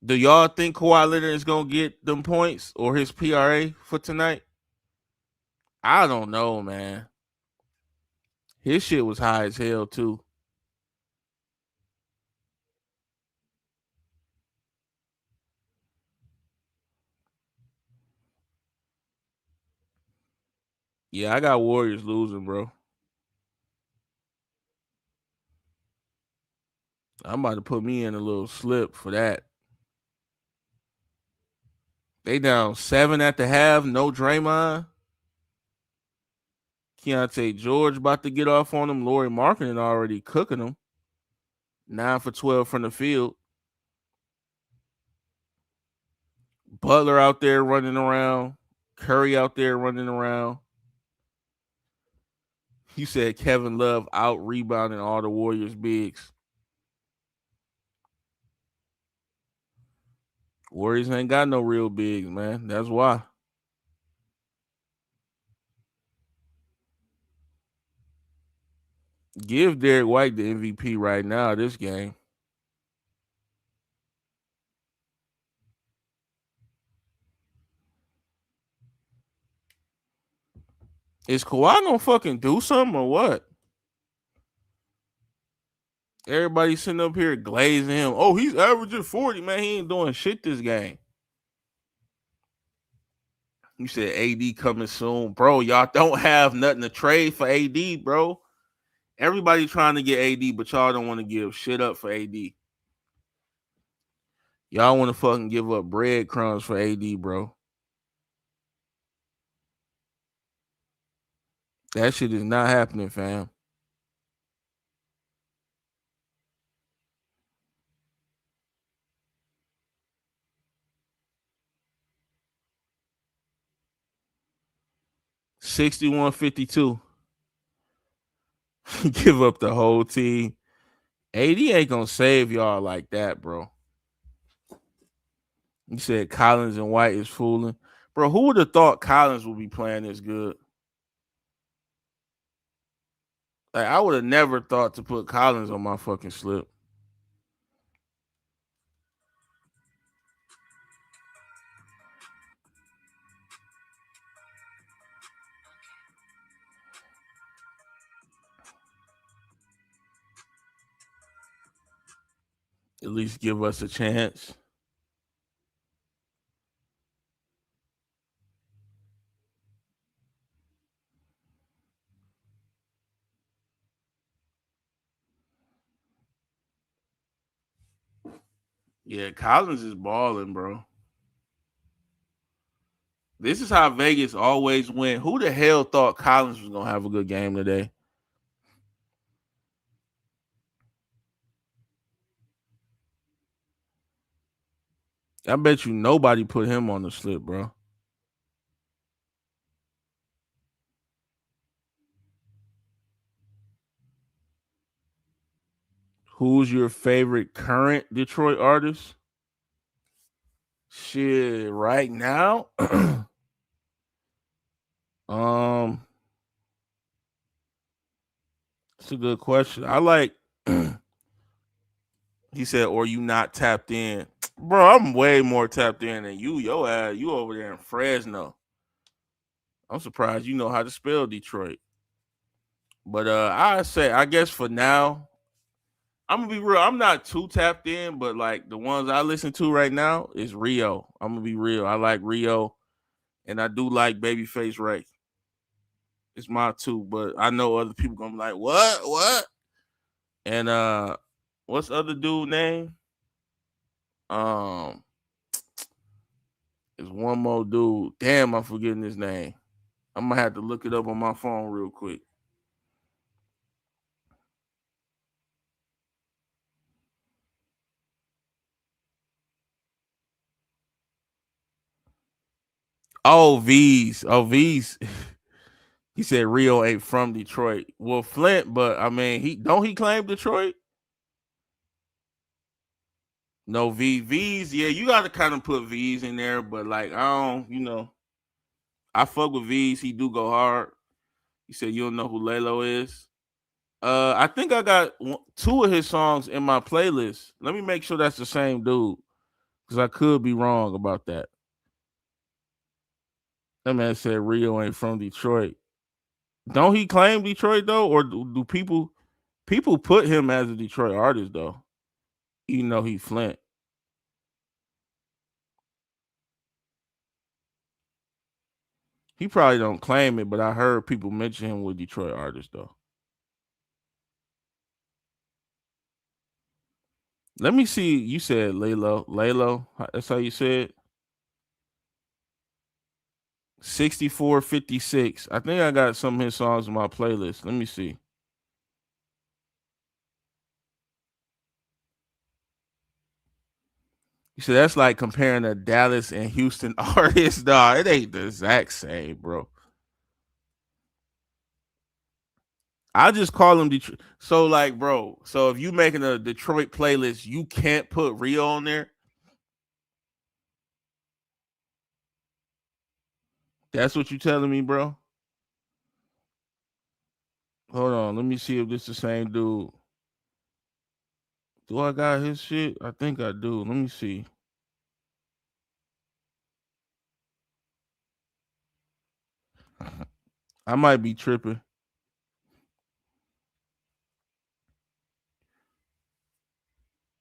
Do y'all think Kawhi Leonard is gonna get them points or his PRA for tonight? I don't know, man. His shit was high as hell too. Yeah, I got Warriors losing, bro. I'm about to put me in a little slip for that. They down 7 at the half, no Draymond. Keontae George about to get off on them. Laurie Marketing already cooking them. 9 for 12 from the field. Butler out there running around. Curry out there running around. You said Kevin Love out rebounding all the Warriors bigs. Warriors ain't got no real bigs, man. That's why. Give Derek White the MVP right now this game. Is Kawhi gonna fucking do something or what? Everybody sitting up here glazing him. Oh, he's averaging 40, man. He ain't doing shit this game. You said AD coming soon. Bro, y'all don't have nothing to trade for AD, bro. Everybody trying to get AD, but y'all don't want to give shit up for AD. Y'all want to fucking give up breadcrumbs for AD, bro. That shit is not happening, fam. $61.52. Give up the whole team. AD ain't gonna save y'all like that, bro. You said Collins and White is fooling. Bro, who would have thought Collins would be playing this good? Like, I would have never thought to put Collins on my fucking slip. At least give us a chance. Yeah, Collins is balling, bro. This is how Vegas always win. Who the hell thought Collins was gonna have a good game today? I bet you nobody put him on the slip, bro. Who's your favorite current Detroit artist? Shit, right now, um, it's a good question. I like. He said, "Or you not tapped in, bro? I'm way more tapped in than you. Yo, ass, you over there in Fresno. I'm surprised you know how to spell Detroit. But I say, I guess for now, I'm gonna be real. I'm not too tapped in, but like the ones I listen to right now is Rio. I'm gonna be real. I like Rio, and I do like Babyface Ray. It's my two, but I know other people gonna be like, what? And what's the other dude name? Um, there's one more dude. Damn, I'm forgetting his name. I'm gonna have to look it up on my phone real quick. Oh, V's. Oh, V's. He said Rio ain't from Detroit. Well, Flint, but I mean, he claim Detroit? No V's. Yeah, you got to kind of put V's in there, but like I don't, I fuck with V's. He do go hard. He said you don't know who Lalo is. I think I got two of his songs in my playlist. Let me make sure that's the same dude because I could be wrong about that. That man said Rio ain't from Detroit. Don't he claim Detroit though, or do people put him as a Detroit artist though? Even though he Flint, he probably don't claim it, but I heard people mention him with Detroit artists though. Let me see. You said Lalo. That's how you said 6456. I think I got some of his songs in my playlist. Let me see. You said that's like comparing a Dallas and Houston artist. Nah, it ain't the exact same, bro. I just call him Detroit. So like, bro. So if you making a Detroit playlist, you can't put Rio on there. That's what you telling me, bro. Hold on, let me see if this the same dude. Do I got his shit? I think I do. Let me see. I might be tripping.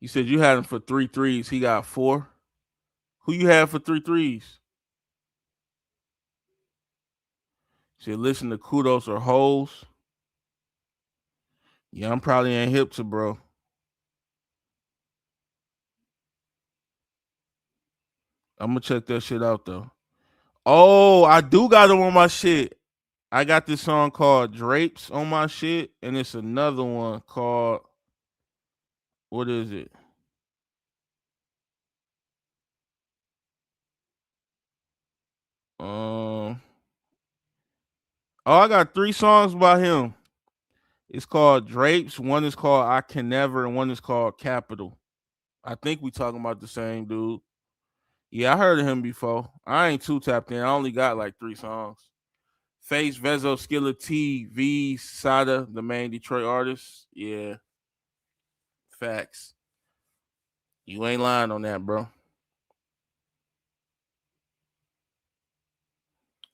You said you had him for three threes. He got four. Who you had for three threes? Said listen to kudos or hoes. Yeah, I'm probably ain't hip to bro. I'm gonna check that shit out though. Oh, I do got him on my shit. I got this song called Drapes on my shit, and it's another one called what is it? Um, oh, I got three songs by him. It's called Drapes. One is called I Can Never, and one is called Capital. I think we talking about the same dude. Yeah, I heard of him before. I ain't too tapped in. I only got like three songs. Face, Vezo, Skilla T, V, Sada, the main Detroit artist. Yeah, facts. You ain't lying on that, bro.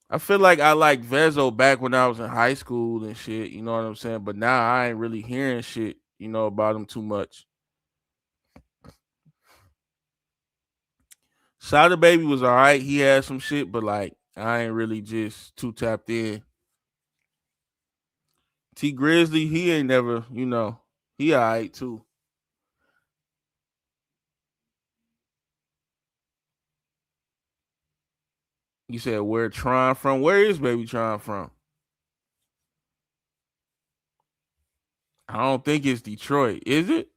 I feel like I liked Vezo back when I was in high school and shit. You know what I'm saying? But now I ain't really hearing shit, about him too much. Sada Baby was all right. He had some shit, but like I ain't really just too tapped in. T Grizzly, he ain't never, he all right too. You said where Tron from? Where is baby Tron from? I don't think it's Detroit. Is it?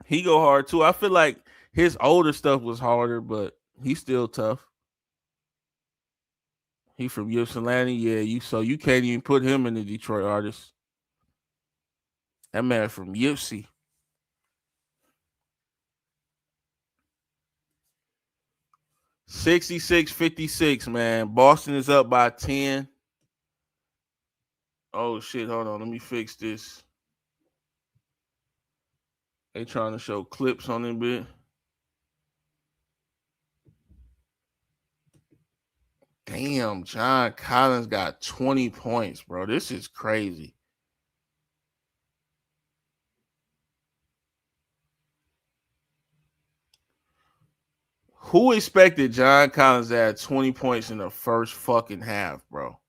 He go hard too. I feel like his older stuff was harder, but he's still tough. He from Ypsilanti, yeah. You can't even put him in the Detroit artist. That man from Ypsi. 66-56, man. Boston is up by 10. Oh shit, hold on. Let me fix this. They trying to show clips on it a bit. Damn, John Collins got 20 points, bro. This is crazy. Who expected John Collins to add 20 points in the first fucking half, bro?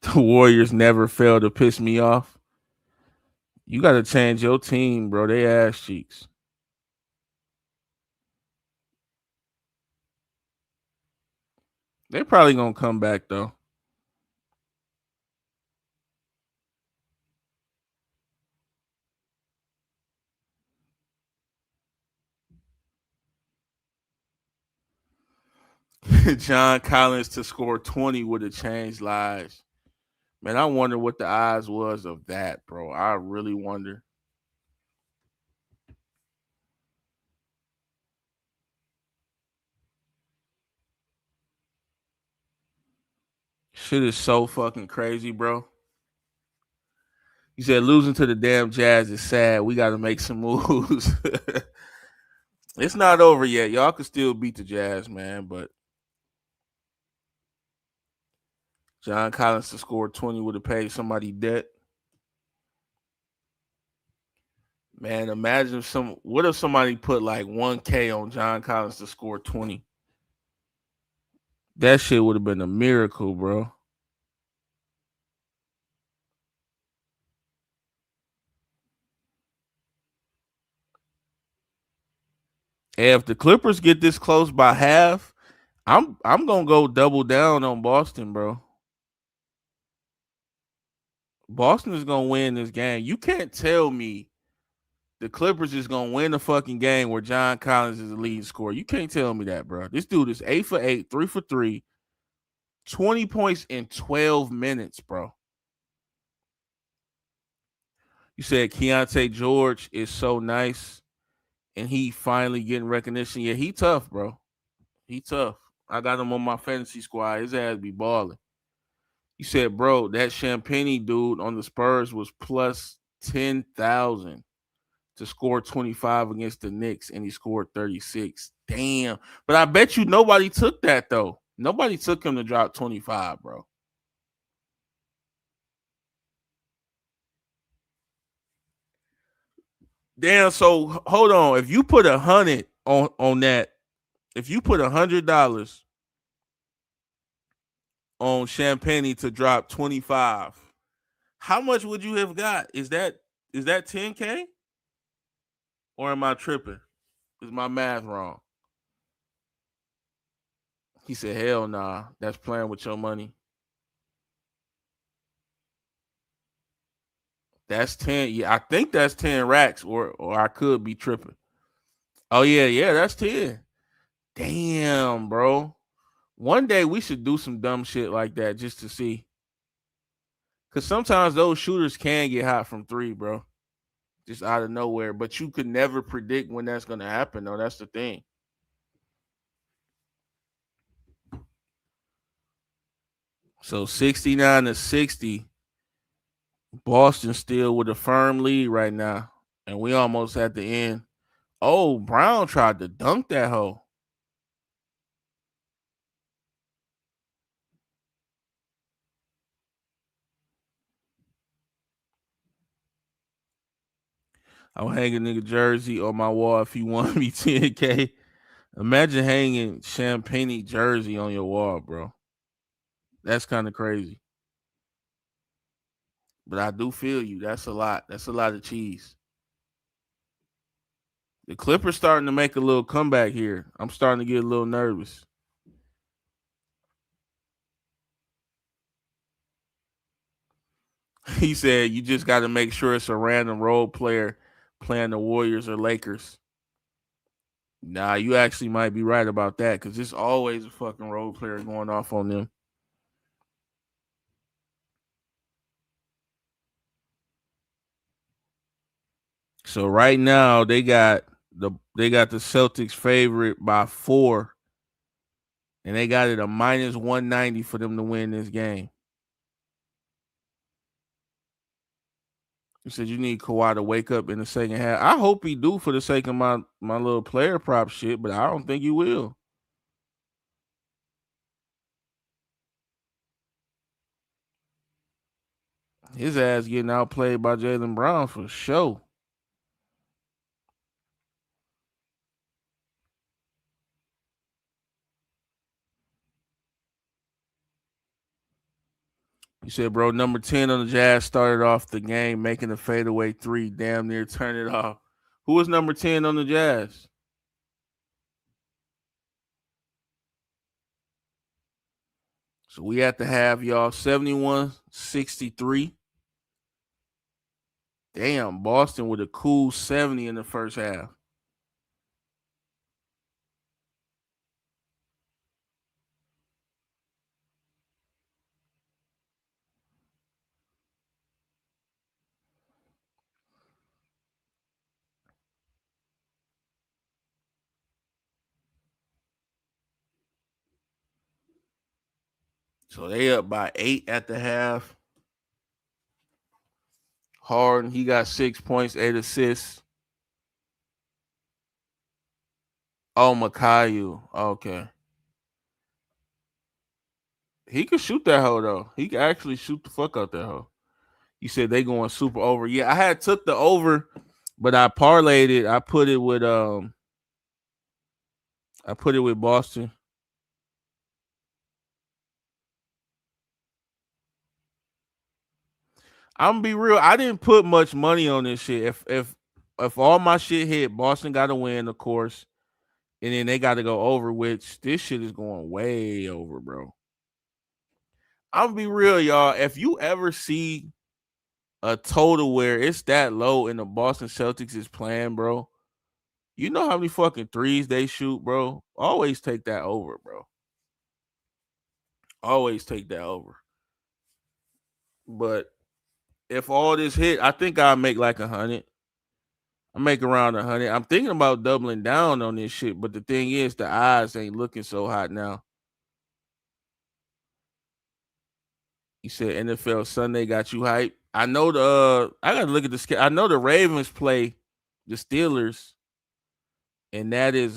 The Warriors never fail to piss me off. You got to change your team, bro. They ass cheeks. They probably gonna come back though. John Collins to score 20 would have changed lives. Man, I wonder what the odds was of that, bro. I really wonder. Shit is so fucking crazy, bro. You said losing to the damn Jazz is sad. We got to make some moves. It's not over yet. Y'all can still beat the Jazz, man. But John Collins to score 20 would have paid somebody debt. Man, imagine what if somebody put like 1K on John Collins to score 20? That shit would have been a miracle, bro. And if the Clippers get this close by half, I'm gonna go double down on Boston, bro. Boston is gonna win this game. You can't tell me the Clippers is gonna win the fucking game where John Collins is the lead scorer. You can't tell me that, bro. This dude is 8 for 8, 3 for 3, 20 points in 12 minutes, bro. You said Keontae George is so nice and he finally getting recognition. Yeah, he tough, bro. He tough. I got him on my fantasy squad. His ass be balling. You said, bro, that Champagne dude on the Spurs was plus 10,000 to score 25 against the Knicks, and he scored 36. Damn. But I bet you nobody took that, though. Nobody took him to drop 25, bro. Damn, so hold on. If you put 100 on that, if you put $100 on Champagne to drop 25, how much would you have got? Is that 10K? Or am I tripping? Is my math wrong? He said, hell nah. That's playing with your money. That's 10. Yeah, I think that's 10 racks, or I could be tripping. Oh, yeah, that's 10. Damn, bro. One day we should do some dumb shit like that just to see. Cause sometimes those shooters can get hot from three, bro. Just out of nowhere. But you could never predict when that's gonna happen, though. That's the thing. So 69-60. Boston still with a firm lead right now. And we almost at the end. Oh, Brown tried to dunk that hoe. I'll hang a nigga jersey on my wall if he want me 10K. Imagine hanging Champagne jersey on your wall, bro. That's kind of crazy. But I do feel you. That's a lot. That's a lot of cheese. The Clippers starting to make a little comeback here. I'm starting to get a little nervous. He said you just got to make sure it's a random role player playing the Warriors or Lakers. Nah, you actually might be right about that because there's always a fucking role player going off on them. So right now they got the Celtics favorite by 4, and they got it a minus 190 for them to win this game. He said you need Kawhi to wake up in the second half. I hope he do for the sake of my little player prop shit, but I don't think he will. His ass getting outplayed by Jaylen Brown for sure. He said, bro, number 10 on the Jazz started off the game making a fadeaway 3, damn near turn it off. Who was number 10 on the Jazz? So we have to have y'all 71-63. Damn, Boston with a cool 70 in the first half. So they up by 8 at the half. Harden, he got 6 points, 8 assists. Oh, Makayu. Okay. He could shoot that hoe though. He could actually shoot the fuck out that hoe. You said they going super over. Yeah, I had took the over, but I parlayed it. I put it with Boston. I'm gonna be real. I didn't put much money on this shit. If all my shit hit, Boston got to win, of course, and then they got to go over. Which this shit is going way over, bro. I'm gonna be real, y'all. If you ever see a total where it's that low and the Boston Celtics is playing, bro, you know how many fucking threes they shoot, bro. Always take that over, bro. Always take that over. But if all this hit, I think I'll make like 100. I make around 100. I'm thinking about doubling down on this shit, but the thing is, the odds ain't looking so hot now. You said NFL Sunday got you hype. I know I gotta look at the schedule. I know the Ravens play the Steelers, and that's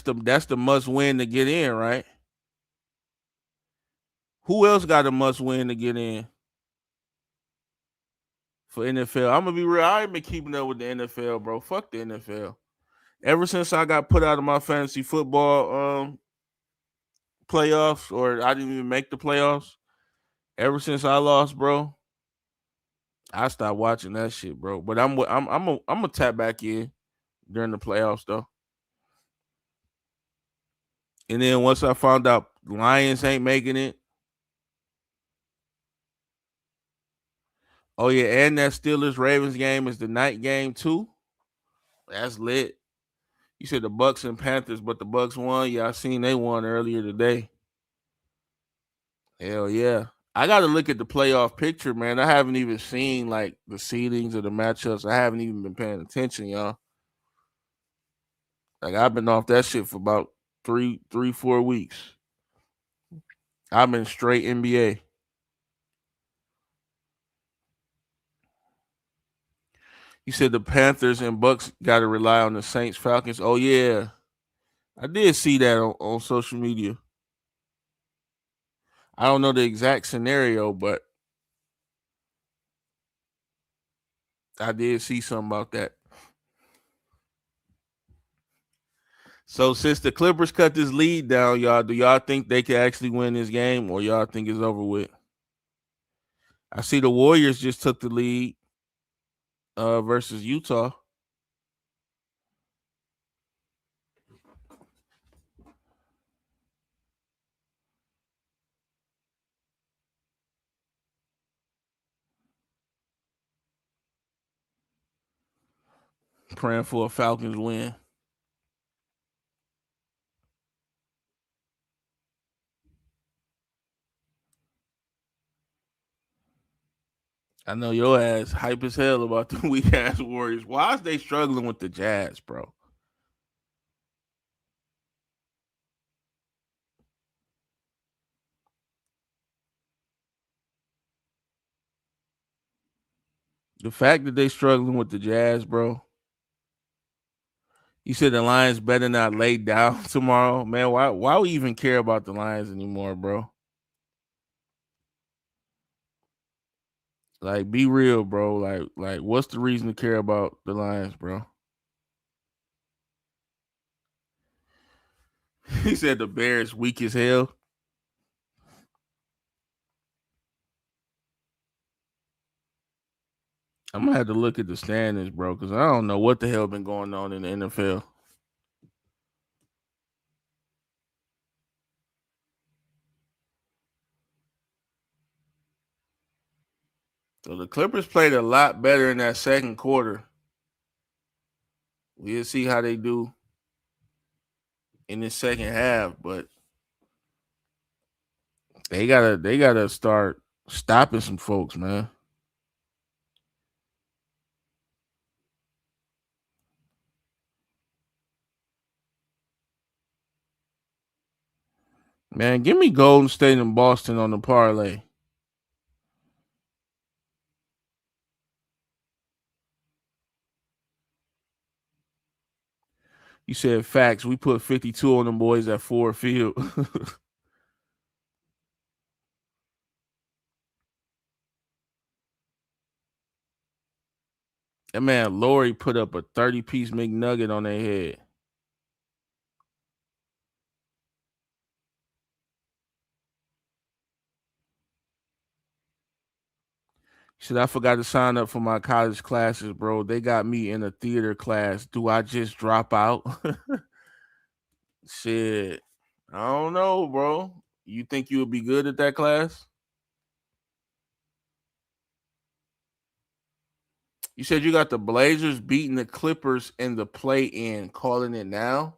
the must win to get in, right? Who else got a must win to get in for NFL? I'm gonna be real. I ain't been keeping up with the NFL, bro. Fuck the NFL. Ever since I got put out of my fantasy football playoffs, or I didn't even make the playoffs. Ever since I lost, bro, I stopped watching that shit, bro. But I'm gonna tap back in during the playoffs though. And then once I found out Lions ain't making it, oh yeah, and that Steelers Ravens game is the night game too. That's lit. You said the Bucks and Panthers, but the Bucks won. Yeah, I seen they won earlier today. Hell yeah. I got to look at the playoff picture, man. I haven't even seen like the seedings or the matchups. I haven't even been paying attention, y'all. Like I've been off that shit for about 4 weeks. I've been straight NBA. You said the Panthers and Bucks got to rely on the Saints Falcons. Oh yeah, I did see that on social media. I don't know the exact scenario, but I did see something about that. So since the Clippers cut this lead down, y'all, do y'all think they can actually win this game, or y'all think it's over with? I see the Warriors just took the lead. versus Utah. Praying for a Falcons win. I know your ass hype as hell about the weak ass Warriors. Why is they struggling with the Jazz, bro? The fact that they struggling with the Jazz, bro. You said the Lions better not lay down tomorrow, man. Why we even care about the Lions anymore, bro? Like, be real, bro. Like, what's the reason to care about the Lions, bro? He said the Bears weak as hell. I'm gonna have to look at the standings, bro, because I don't know what the hell been going on in the NFL. So the Clippers played a lot better in that second quarter. We'll see how they do in the second half, but they gotta start stopping some folks, man. Man, give me Golden State and Boston on the parlay. You said facts. We put 52 on them boys at Ford Field. That man Lori put up a 30-piece McNugget on their head. He said, I forgot to sign up for my college classes, bro. They got me in a theater class. Do I just drop out? Shit. I don't know, bro. You think you would be good at that class? You said you got the Blazers beating the Clippers in the play in, calling it now?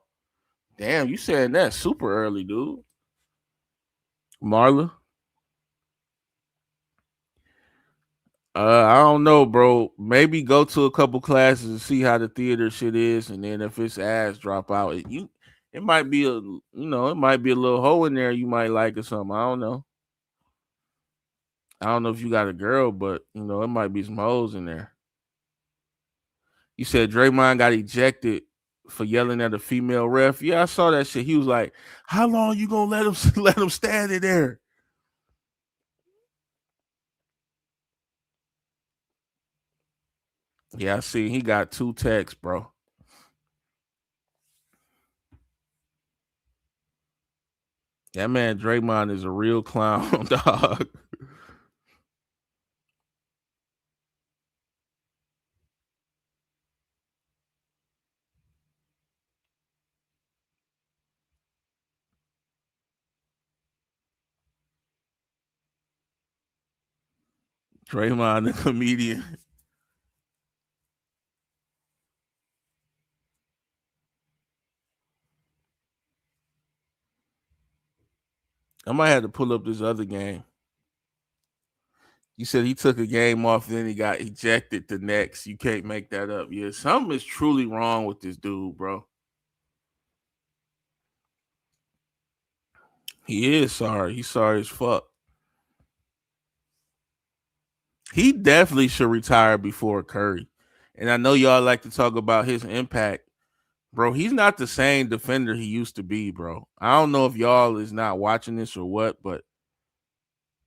Damn, you saying that super early, dude. Marla? I don't know, bro. Maybe go to a couple classes and see how the theater shit is, and then if it's ass, drop out. It might be it might be a little hole in there you might like or something. I don't know. I don't know if you got a girl, but it might be some holes in there. You said Draymond got ejected for yelling at a female ref. Yeah, I saw that shit. He was like, "How long you gonna let him let him stand in there?" Yeah, I see. He got two texts, bro. That man Draymond is a real clown, dog. Draymond, the comedian. I might have to pull up this other game. You said he took a game off, then he got ejected the next. You can't make that up. Yeah, something is truly wrong with this dude, bro. He is sorry. He's sorry as fuck. He definitely should retire before Curry. And I know y'all like to talk about his impact. Bro, he's not the same defender he used to be, bro. I don't know if y'all is not watching this or what, but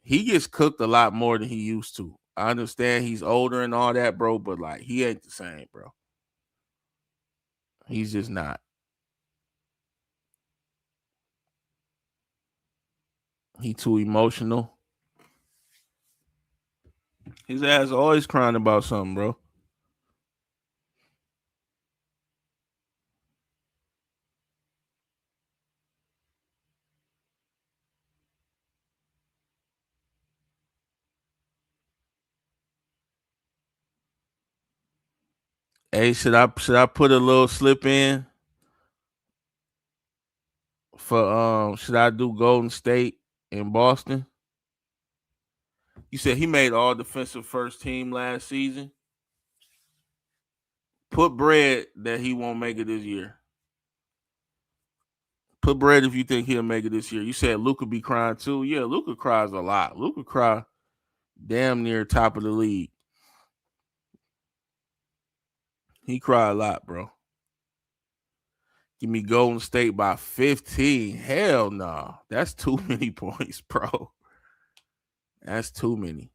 he gets cooked a lot more than he used to. I understand he's older and all that, bro, but like he ain't the same, bro. He's just not. He too emotional. His ass always crying about something, bro. Hey, should I put a little slip in for should I do Golden State in Boston? You said he made all defensive first team last season. Put bread that he won't make it this year. Put bread if you think he'll make it this year. You said Luka be crying too. Yeah, Luka cries a lot. Luka cry damn near top of the league. He cry a lot, bro. Give me Golden State by 15. Hell no. Nah. That's too many points, bro. That's too many.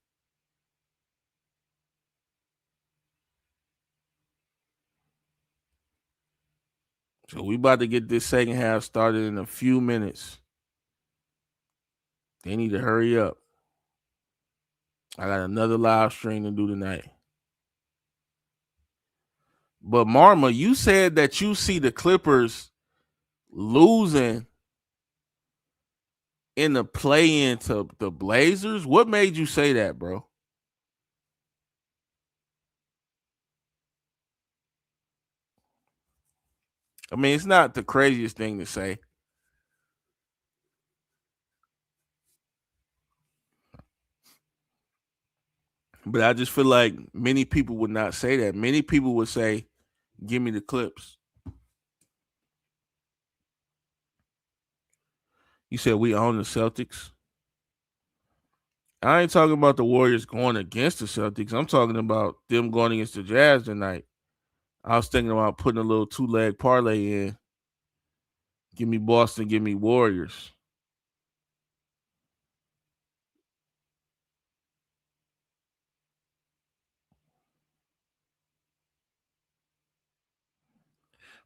So we about to get this second half started in a few minutes. They need to hurry up. I got another live stream to do tonight. But Marma, you said that you see the Clippers losing in the play-in to the Blazers. What made you say that, bro? I mean, it's not the craziest thing to say. But I just feel like many people would not say that. Many people would say, give me the Clips. You said we own the Celtics. I ain't talking about the Warriors going against the Celtics. I'm talking about them going against the Jazz tonight. I was thinking about putting a little two-leg parlay in. Give me Boston, give me Warriors.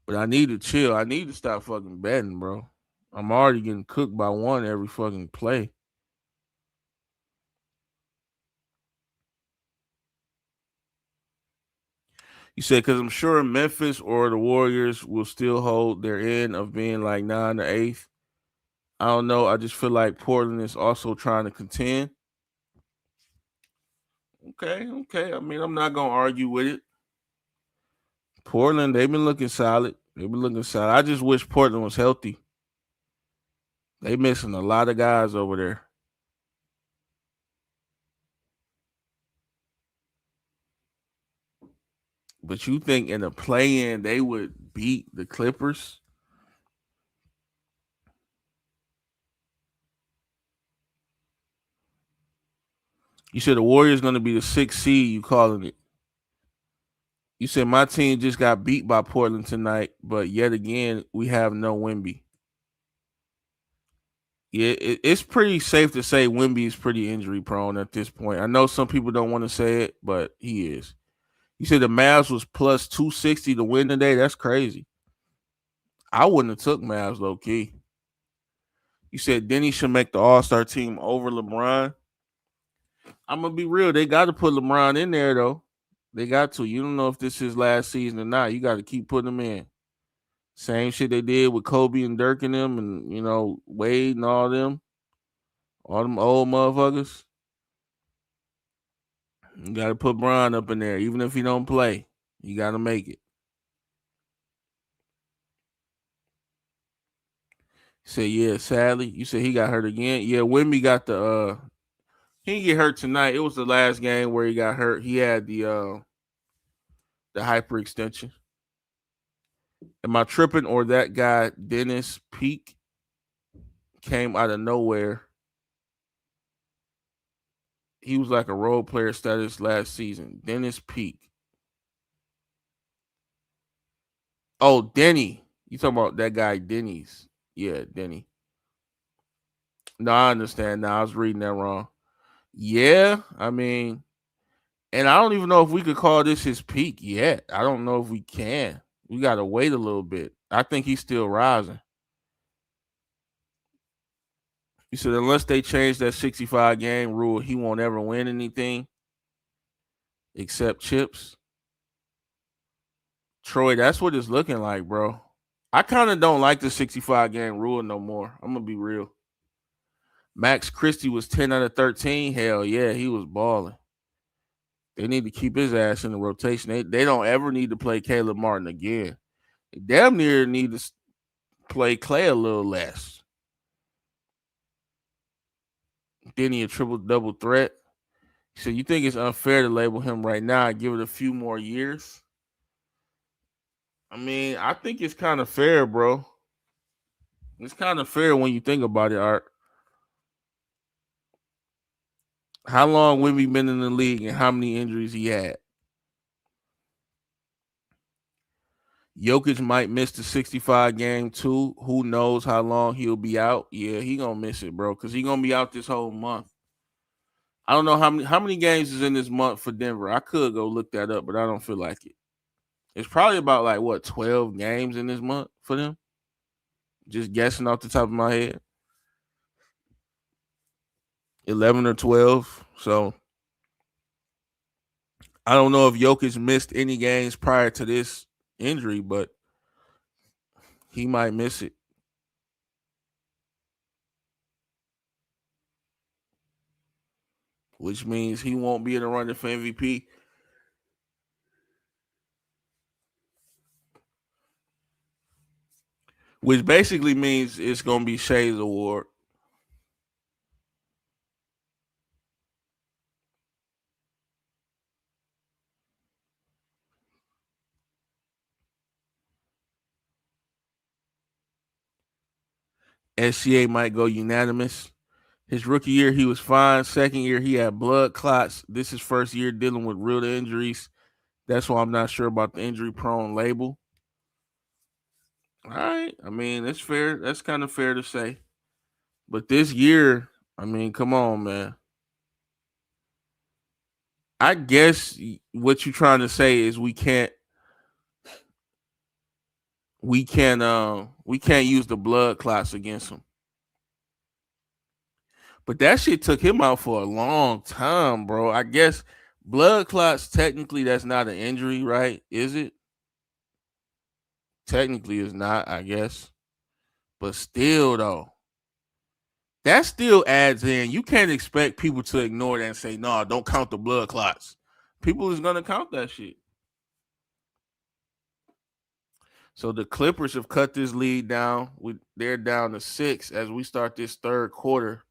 But I need to chill. I need to stop fucking betting, bro. I'm already getting cooked by one every fucking play. You said because I'm sure Memphis or the Warriors will still hold their end of being like 9 or 8. I don't know. I just feel like Portland is also trying to contend. Okay, okay. I mean, I'm not gonna argue with it. Portland, they've been looking solid. They've been looking solid. I just wish Portland was healthy. They missing a lot of guys over there. But you think in the play-in they would beat the Clippers? You said the Warriors going to be the 6th seed. You calling it? You said my team just got beat by Portland tonight, but yet again we have no Wemby. Yeah, it's pretty safe to say Wemby is pretty injury prone at this point. I know some people don't want to say it, but he is. You said the Mavs was plus 260 to win today. That's crazy. I wouldn't have took Mavs low key. You said Denny should make the All-Star team over LeBron. I'm gonna be real. They got to put LeBron in there though. They got to. You don't know if this is last season or not. You got to keep putting them in. Same shit they did with Kobe and Dirk and them, and Wade and all them old motherfuckers. You got to put Bron up in there, even if he don't play. You got to make it. He said, yeah, sadly. You said he got hurt again. Yeah, Wimby got he didn't get hurt tonight. It was the last game where he got hurt. He had the hyperextension. Am I tripping or that guy Dennis Peak came out of nowhere? He was like a role player status last season. Dennis Peak. Oh, Denny. You talking about that guy Denny's? Yeah, Denny. No, I understand now. I was reading that wrong. Yeah, I mean, and I don't even know if we could call this his peak yet. I don't know if we can. We got to wait a little bit. I think he's still rising. He said unless they change that 65 game rule, he won't ever win anything except chips. Troy, that's what it's looking like, bro. I kind of don't like the 65 game rule no more. I'm gonna be real. Max Christie was 10 out of 13. Hell yeah, he was balling. They need to keep his ass in the rotation. They don't ever need to play Caleb Martin again. They damn near need to play Clay a little less. Then he a triple double threat. So you think it's unfair to label him right now and give it a few more years? I mean, I think it's kind of fair, bro. It's kind of fair when you think about it, Art. How long Wimby been in the league and how many injuries he had? Jokic might miss the 65 game too. Who knows how long he'll be out? Yeah, he gonna miss it, bro, because he gonna be out this whole month. I don't know how many games is in this month for Denver. I could go look that up, but I don't feel like it. It's probably about like what 12 games in this month for them. Just guessing off the top of my head, 11 or 12. So I don't know if Jokic missed any games prior to this injury, but he might miss it. Which means he won't be in the running for MVP. Which basically means it's gonna be Shea's award. SCA might go unanimous. His rookie year, he was fine. Second year, he had blood clots. This is first year dealing with real injuries. That's why I'm not sure about the injury prone label. All right. I mean, that's fair. That's kind of fair to say. But this year, I mean, come on, man. I guess what you're trying to say is we can't use the blood clots against him. But that shit took him out for a long time, bro. I guess blood clots technically that's not an injury, right? Is it? Technically it's not, I guess. But still though, that still adds in. You can't expect people to ignore that and say, no, don't count the blood clots. People is gonna count that shit. So the Clippers have cut this lead down. They're down to 6 as we start this third quarter.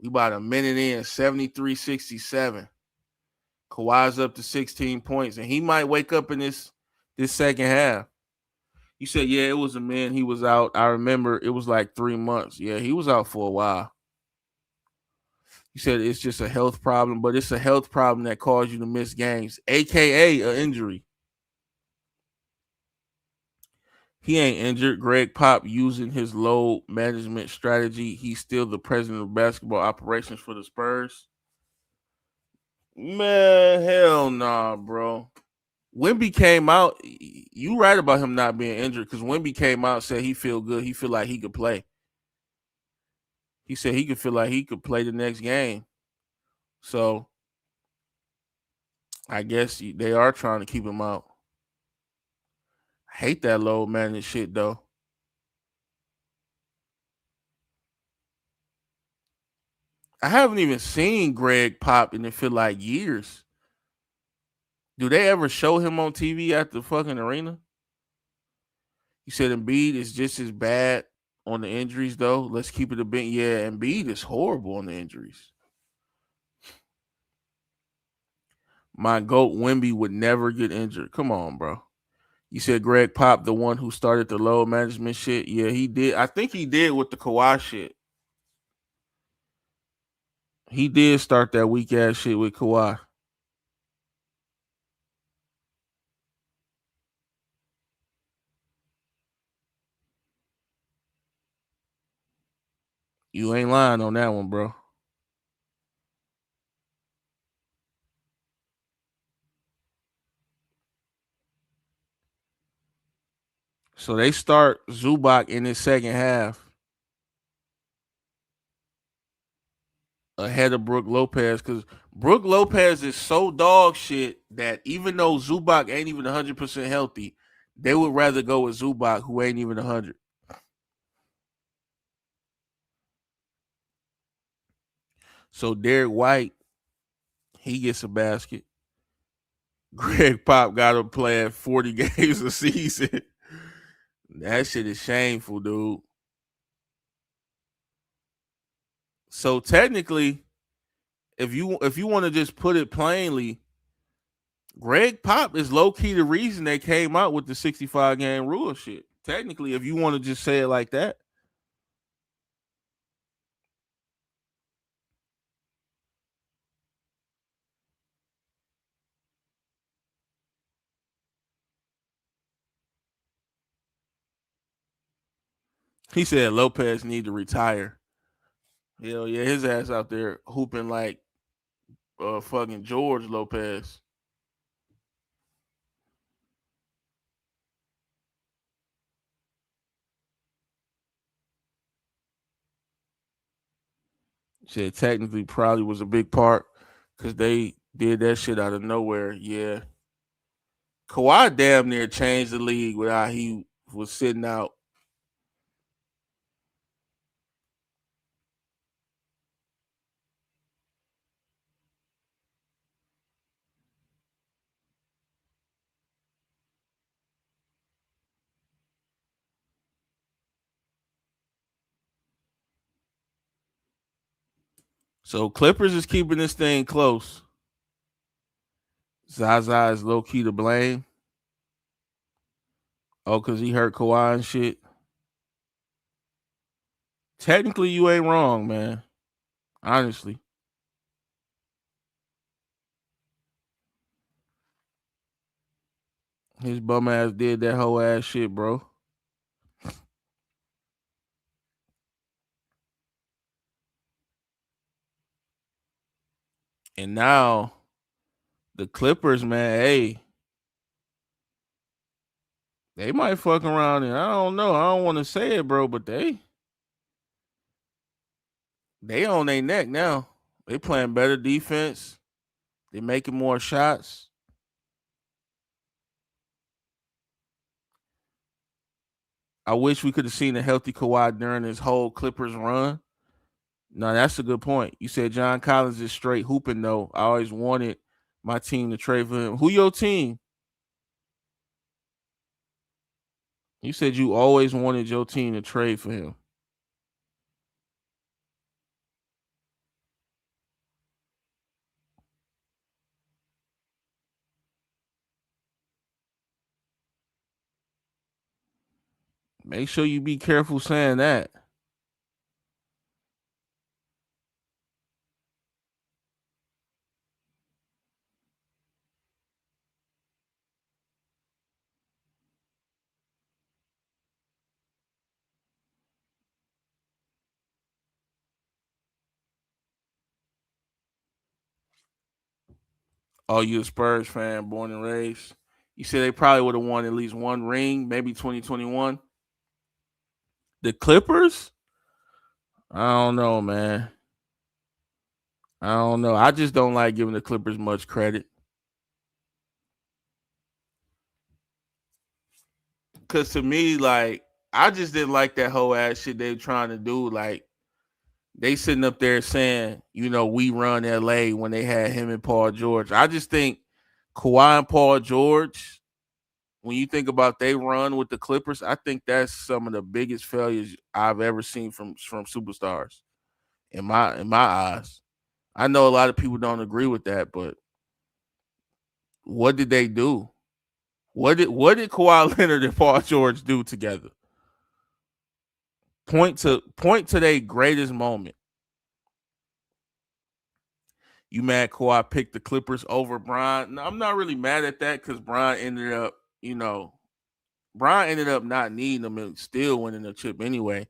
We about a minute in, 73-67. Kawhi's up to 16 points, and he might wake up in this second half. You said, yeah, it was a man. He was out. I remember it was like 3 months. Yeah, he was out for a while. You said it's just a health problem, but it's a health problem that caused you to miss games, aka an injury. He ain't injured. Greg Pop using his load management strategy. He's still the president of basketball operations for the Spurs. Man, hell nah, bro. Wemby came out. You right about him not being injured because Wemby came out and said he feel good. He feel like he could play. He said he could feel like he could play the next game. So I guess they are trying to keep him out. I hate that low man and shit though. I haven't even seen Greg Pop in it feel like years. Do they ever show him on TV at the fucking arena? You said Embiid is just as bad on the injuries though. Let's keep it a bit. Yeah, Embiid is horrible on the injuries. My goat Wimby would never get injured. Come on, bro. You said Greg Pop, the one who started the load management shit. Yeah, he did. I think he did with the Kawhi shit. He did start that weak ass shit with Kawhi. You ain't lying on that one, bro. So they start Zubac in the second half ahead of Brooke Lopez because Brooke Lopez is so dog shit that even though Zubac ain't even 100% healthy, they would rather go with Zubac who ain't even 100. So Derek White, he gets a basket. Greg Pop got him playing 40 games a season. That shit is shameful, dude. So technically, if you want to just put it plainly, Greg Pop is low key the reason they came out with the 65 game rule shit. Technically, if you want to just say it like that. He said Lopez need to retire. Hell yeah, his ass out there hooping like fucking George Lopez. Said technically probably was a big part because they did that shit out of nowhere. Yeah. Kawhi damn near changed the league with how he was sitting out. So Clippers is keeping this thing close. Zaza is low key to blame. Oh, because he hurt Kawhi and shit. Technically, you ain't wrong, man. Honestly. His bum ass did that whole ass shit, bro. And now the Clippers, man, hey, they might fuck around and I don't know. I don't want to say it, bro, but they on their neck now. They playing better defense. They making more shots. I wish we could have seen a healthy Kawhi during this whole Clippers run. No, that's a good point. You said John Collins is straight hooping though. I always wanted my team to trade for him. Who your team? You said you always wanted your team to trade for him. Make sure you be careful saying that. Oh, you a Spurs fan, born and raised. You said they probably would have won at least one ring, maybe 2021. The Clippers? I don't know, man. I don't know. I just don't like giving the Clippers much credit. Cause to me, like, I just didn't like that whole ass shit they were trying to do. Like, they sitting up there saying, we run LA when they had him and Paul George. I just think Kawhi and Paul George, when you think about they run with the Clippers, I think that's some of the biggest failures I've ever seen from superstars in my eyes. I know a lot of people don't agree with that, but what did they do? What did Kawhi Leonard and Paul George do together? Point to their greatest moment. You mad Kawhi picked the Clippers over Bron? No, I'm not really mad at that because Bron ended up not needing them and still winning the chip anyway.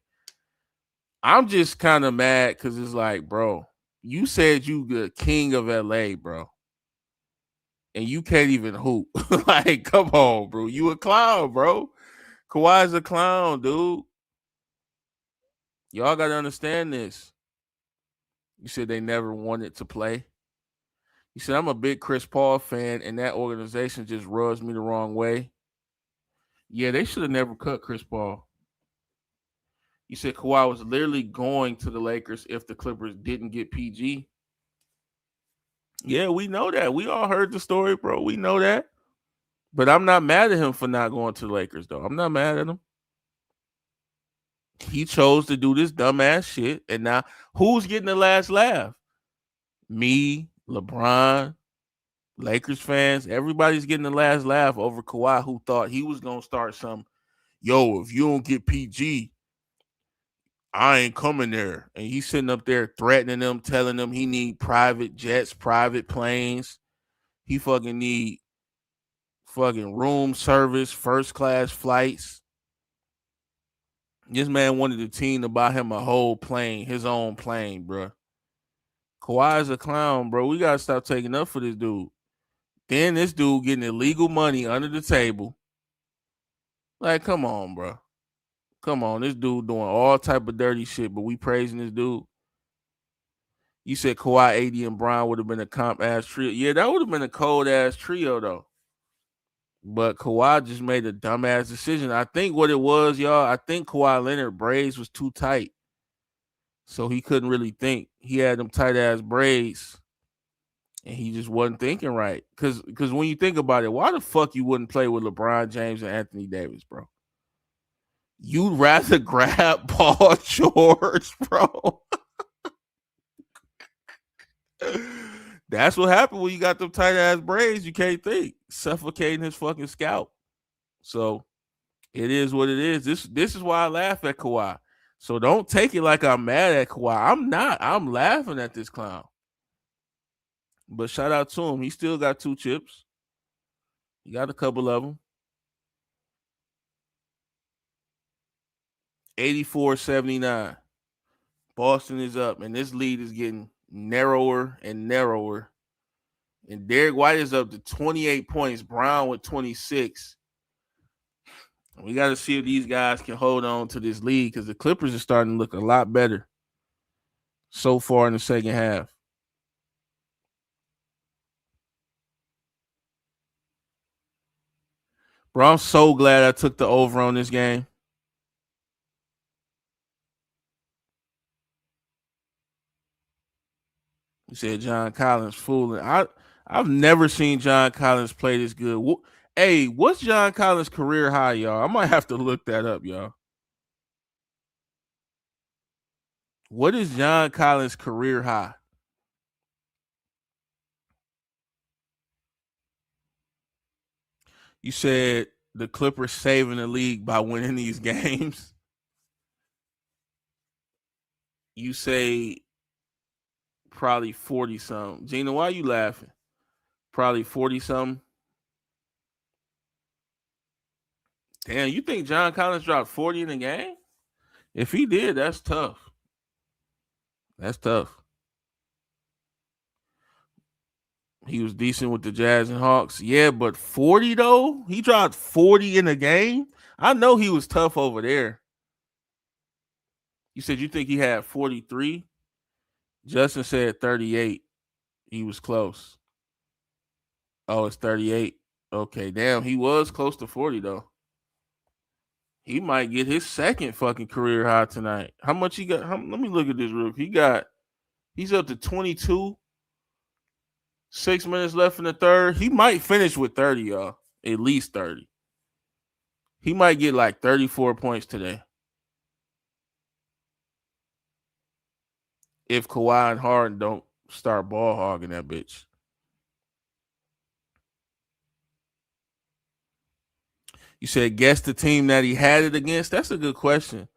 I'm just kind of mad because it's like, bro, you said you the king of LA, bro, and you can't even hoop. Like, come on, bro, you a clown, bro. Kawhi's a clown, dude. Y'all gotta understand this. You said they never wanted to play. You said I'm a big Chris Paul fan, and that organization just rubs me the wrong way. Yeah, they should have never cut Chris Paul. You said Kawhi was literally going to the Lakers if the Clippers didn't get PG. Yeah, we know that. We all heard the story, bro. We know that. But I'm not mad at him for not going to the Lakers, though. I'm not mad at him. He chose to do this dumbass shit, and now who's getting the last laugh? Me, LeBron, Lakers fans. Everybody's getting the last laugh over Kawhi, who thought he was gonna start some. Yo, if you don't get PG, I ain't coming there. And he's sitting up there threatening them, telling them he need private jets, private planes. He fucking need fucking room service, first class flights. This man wanted the team to buy him a whole plane, his own plane, bro. Kawhi's a clown, bro. We gotta stop taking up for this dude. Then this dude getting illegal money under the table. Like, come on, bro. Come on, this dude doing all type of dirty shit, but we praising this dude. You said Kawhi, AD, and Bron would have been a comp ass trio. Yeah, that would have been a cold ass trio though. But Kawhi just made a dumbass decision. I think what it was, y'all. I think Kawhi Leonard braids was too tight, so he couldn't really think. He had them tight ass braids, and he just wasn't thinking right. Because when you think about it, why the fuck you wouldn't play with LeBron James and Anthony Davis, bro? You'd rather grab Paul George, bro. That's what happened when you got them tight ass braids. You can't think, suffocating his fucking scalp. So it is what it is. This is why I laugh at Kawhi. So don't take it like I'm mad at Kawhi. I'm not. I'm laughing at this clown. But shout out to him. He still got 2 chips. He got a couple of them. 84-79. Boston is up, and this lead is getting narrower and narrower. And Derek White is up to 28 points. Brown with 26. We got to see if these guys can hold on to this lead because the Clippers are starting to look a lot better so far in the second half. Bro, I'm so glad I took the over on this game. You said John Collins fooling. I've never seen John Collins play this good. Hey, what's John Collins' career high, y'all? I might have to look that up, y'all. What is John Collins' career high? You said the Clippers saving the league by winning these games. You say probably 40 something. Gina, why are you laughing? Probably 40 something. Damn, you think John Collins dropped 40 in the game? If he did, that's tough. That's tough. He was decent with the Jazz and Hawks. Yeah, but 40 though? He dropped 40 in the game? I know he was tough over there. You said you think he had 43? Justin said 38. He was close. Oh, it's 38. Okay, damn, he was close to 40 though. He might get his second fucking career high tonight. How much he got? Let me look at this real quick. He's up to 22. 6 minutes left in the third. He might finish with 30, y'all. At least 30. He might get like 34 points today. If Kawhi and Harden don't start ball hogging that bitch. You said guess the team that he had it against. That's a good question.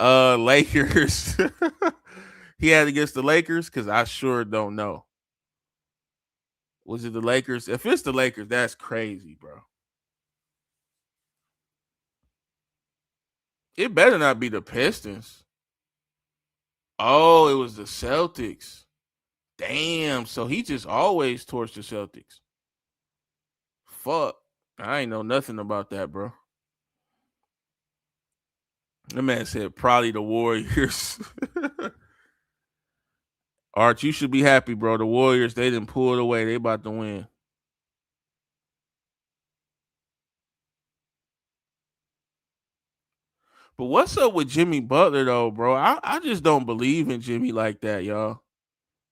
Lakers. He had it against the Lakers because I sure don't know. Was it the Lakers? If it's the Lakers, that's crazy, bro. It better not be the Pistons. Oh, it was the Celtics. Damn. So he just always torched the Celtics. Fuck. I ain't know nothing about that, bro. The man said probably the Warriors. Art, you should be happy, bro. The Warriors, they didn't pull it away. They about to win. But what's up with Jimmy Butler, though, bro? I just don't believe in Jimmy like that, y'all.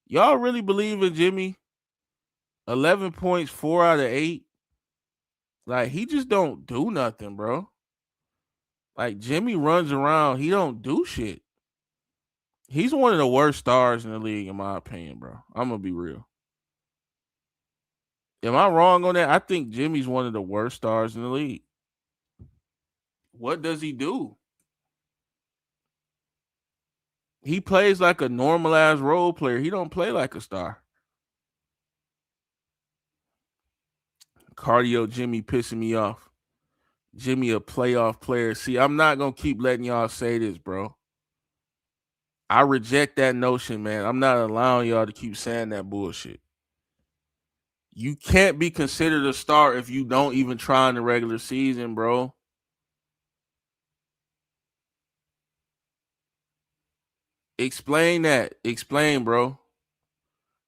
Y'all really believe in Jimmy? 11 points, 4 out of 8. Like, he just don't do nothing, bro. Like, Jimmy runs around, he don't do shit. He's one of the worst stars in the league, in my opinion, bro. I'm gonna be real. Am I wrong on that? I think Jimmy's one of the worst stars in the league. What does he do? He plays like a normalized role player. He don't play like a star. Cardio Jimmy pissing me off. Jimmy a playoff player. See, I'm not gonna keep letting y'all say this, bro. I reject that notion, man. I'm not allowing y'all to keep saying that bullshit. You can't be considered a star if you don't even try in the regular season, bro. Explain that. Explain, bro.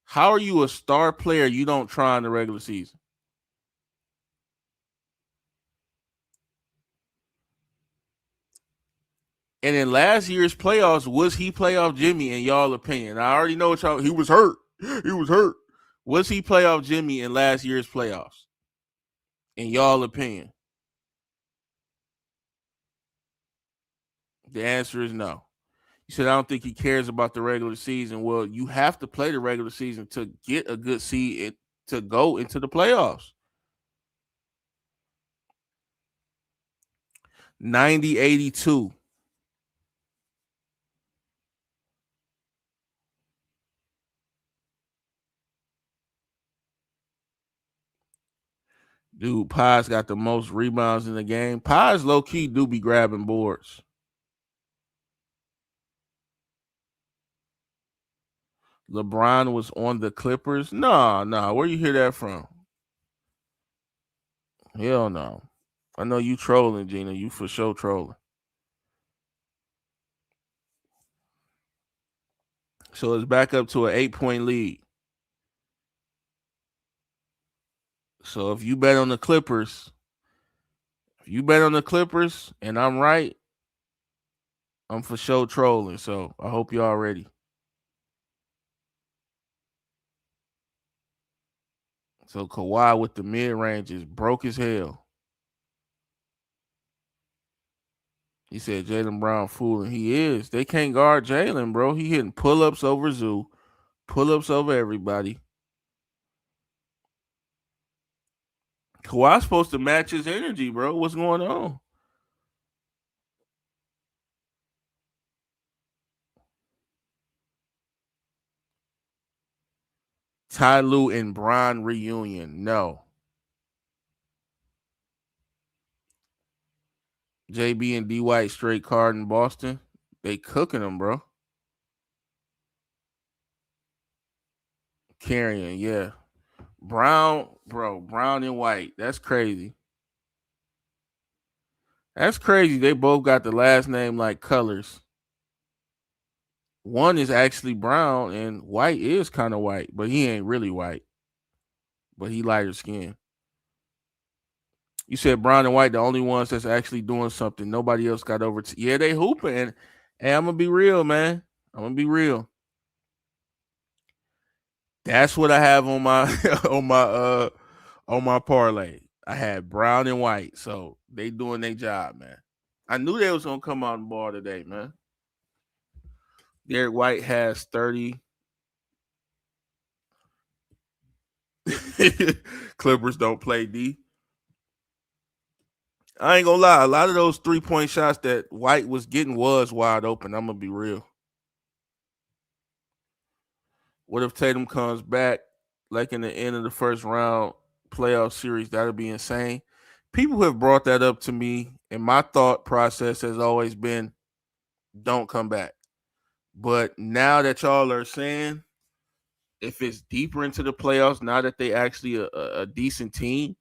How are you a star player you don't try in the regular season? And in last year's playoffs, was he playoff Jimmy in y'all opinion? I already know what y'all. He was hurt. He was hurt. Was he playoff Jimmy in last year's playoffs? In y'all opinion? The answer is no. You said I don't think he cares about the regular season. Well, you have to play the regular season to get a good seed and to go into the playoffs. 90-82. Dude, Pies got the most rebounds in the game. Pies low key do be grabbing boards. LeBron was on the Clippers. Nah. Where you hear that from? Hell no. I know you trolling, Gina. You for sure trolling. So it's back up to an 8-point lead. So if you bet on the Clippers, and I'm right, I'm for sure trolling. So I hope y'all ready. So Kawhi with the mid range is broke as hell. He said Jaylen Brown fooling. He is. They can't guard Jaylen, bro. He hitting pull ups over Zoo, pull ups over everybody. Kawhi's supposed to match his energy, bro. What's going on? Ty Lue and Bron reunion. No. JB and D White straight card in Boston. They cooking them, bro. Carrying, yeah. Brown, bro. Brown and White. That's crazy. That's crazy. They both got the last name like colors. One is actually brown, and White is kind of white, but he ain't really white. But he lighter skin. You said Brown and White, the only ones that's actually doing something. Nobody else got over. Yeah, they hooping. And I'm gonna be real, man. I'm gonna be real. That's what I have on my on my parlay. I had Brown and White, so they doing their job, man. I knew they was gonna come out and ball today, man. Derek White has 30. Clippers don't play D. I ain't gonna lie. A lot of those 3-point shots that White was getting was wide open. I'm gonna be real. What if Tatum comes back like in the end of the first round playoff series? That'd be insane. People have brought that up to me, and my thought process has always been don't come back. But now that y'all are saying if it's deeper into the playoffs, now that they actually a decent team,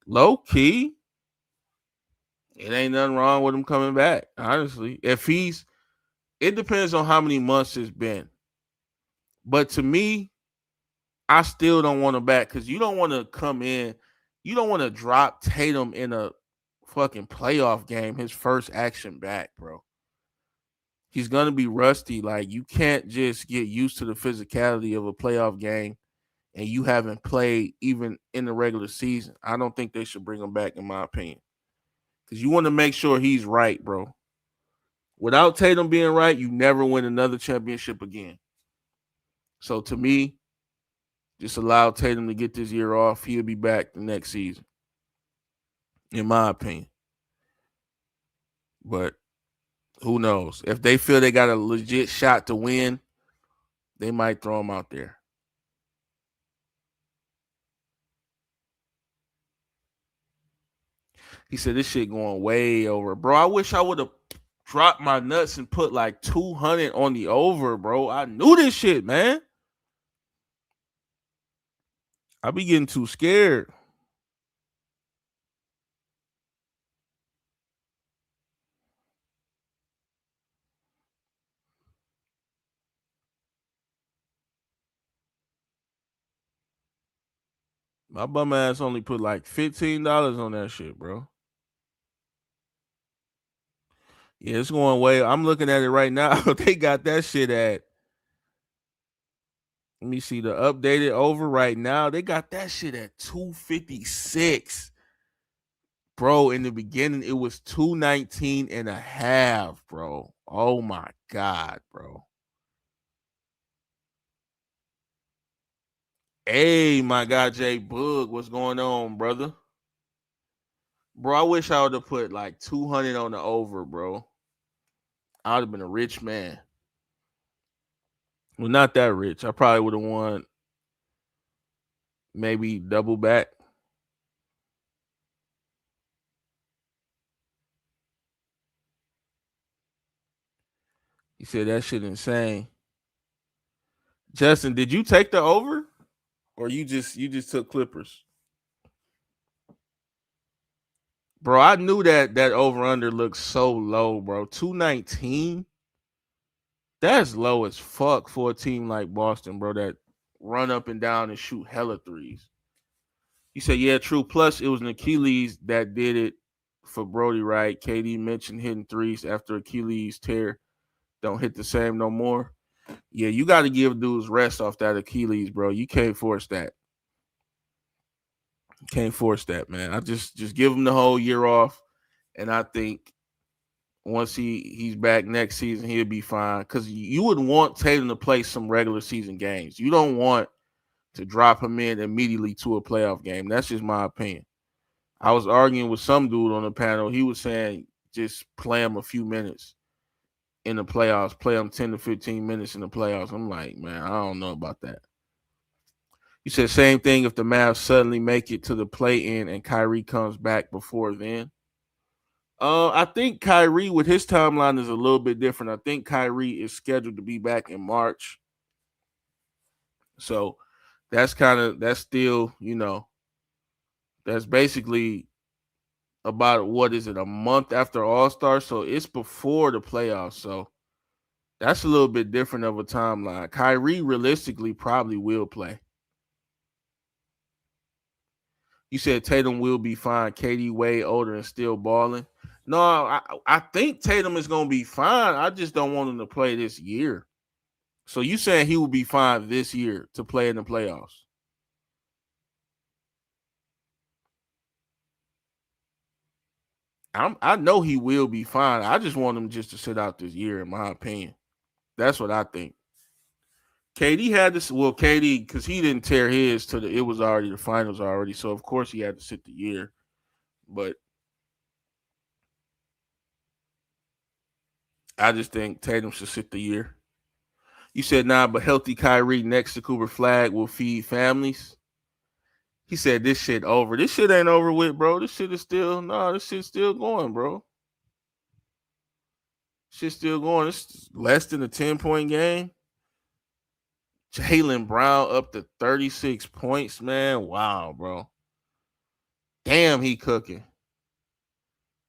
low key, it ain't nothing wrong with him coming back. Honestly, it depends on how many months it's been. But to me, I still don't want him back because you don't want to come in, you don't want to drop Tatum in a fucking playoff game, his first action back, bro. He's gonna be rusty. Like, you can't just get used to the physicality of a playoff game and you haven't played even in the regular season, I don't think they should bring him back, in my opinion. Because you want to make sure he's right, bro. Without Tatum being right, you never win another championship again. So to me, just allow Tatum to get this year off. He'll be back the next season, in my opinion. But who knows? If they feel they got a legit shot to win, they might throw him out there. He said this shit going way over. Bro, I wish I would have dropped my nuts and put like 200 on the over, bro. I knew this shit, man. I be getting too scared. My bum ass only put like $15 on that shit, bro. Yeah, it's going way. I'm looking at it right now. They got that shit at. Let me see the updated over right now. They got that shit at 256. Bro, in the beginning, it was 219 and a half, bro. Oh my God, bro. Hey, my God, Jay Boog, what's going on, brother? Bro, I wish I would have put like 200 on the over, bro. I would have been a rich man. Well, not that rich. I probably would have won maybe double back. He said that shit insane. Justin, did you take the over? Or you just took Clippers? Bro, I knew that over under looked so low, bro. 219? That's low as fuck for a team like Boston, bro, that run up and down and shoot hella threes. He said, yeah, true. Plus, it was an Achilles that did it for Brody, right? KD mentioned hitting threes after Achilles tear. Don't hit the same no more. Yeah, you got to give dudes rest off that Achilles, bro. You can't force that. Can't force that, man. I just give him the whole year off, and I think once he's back next season, he'll be fine. Because you would want Tatum to play some regular season games. You don't want to drop him in immediately to a playoff game. That's just my opinion. I was arguing with some dude on the panel. He was saying just play him a few minutes in the playoffs, play him 10 to 15 minutes in the playoffs. I'm like, man, I don't know about that. He said same thing if the Mavs suddenly make it to the play-in and Kyrie comes back before then. I think Kyrie with his timeline is a little bit different. I think Kyrie is scheduled to be back in March. So that's still, that's basically about what is it, a month after All-Star. So it's before the playoffs. So that's a little bit different of a timeline. Kyrie realistically probably will play. You said Tatum will be fine. KD way older and still balling. No, I think Tatum is gonna be fine. I just don't want him to play this year. So you saying he will be fine this year to play in the playoffs? I know he will be fine. I just want him just to sit out this year, in my opinion. That's what I think. KD had this. Well, KD because he didn't tear his to the. It was already the finals already, so of course he had to sit the year. But I just think Tatum should sit the year. You said nah, but healthy Kyrie next to Cooper Flag will feed families. He said this shit over. This shit ain't over with, bro. This shit is still this shit's still going, bro. Shit's still going. It's less than a 10-point game. Jaylen Brown up to 36 points, man. Wow, bro. Damn, he cooking.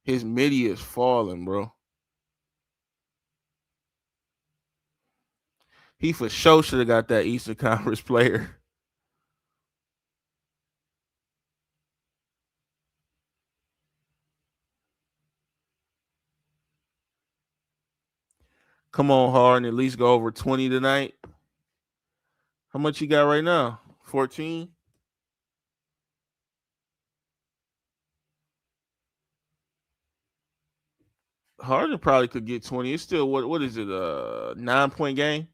His midi is falling, bro. He for sure should have got that Eastern Conference player. Come on, Harden. At least go over 20 tonight. How much you got right now? 14. Harden probably could get 20. It's still what is it? 9-point game.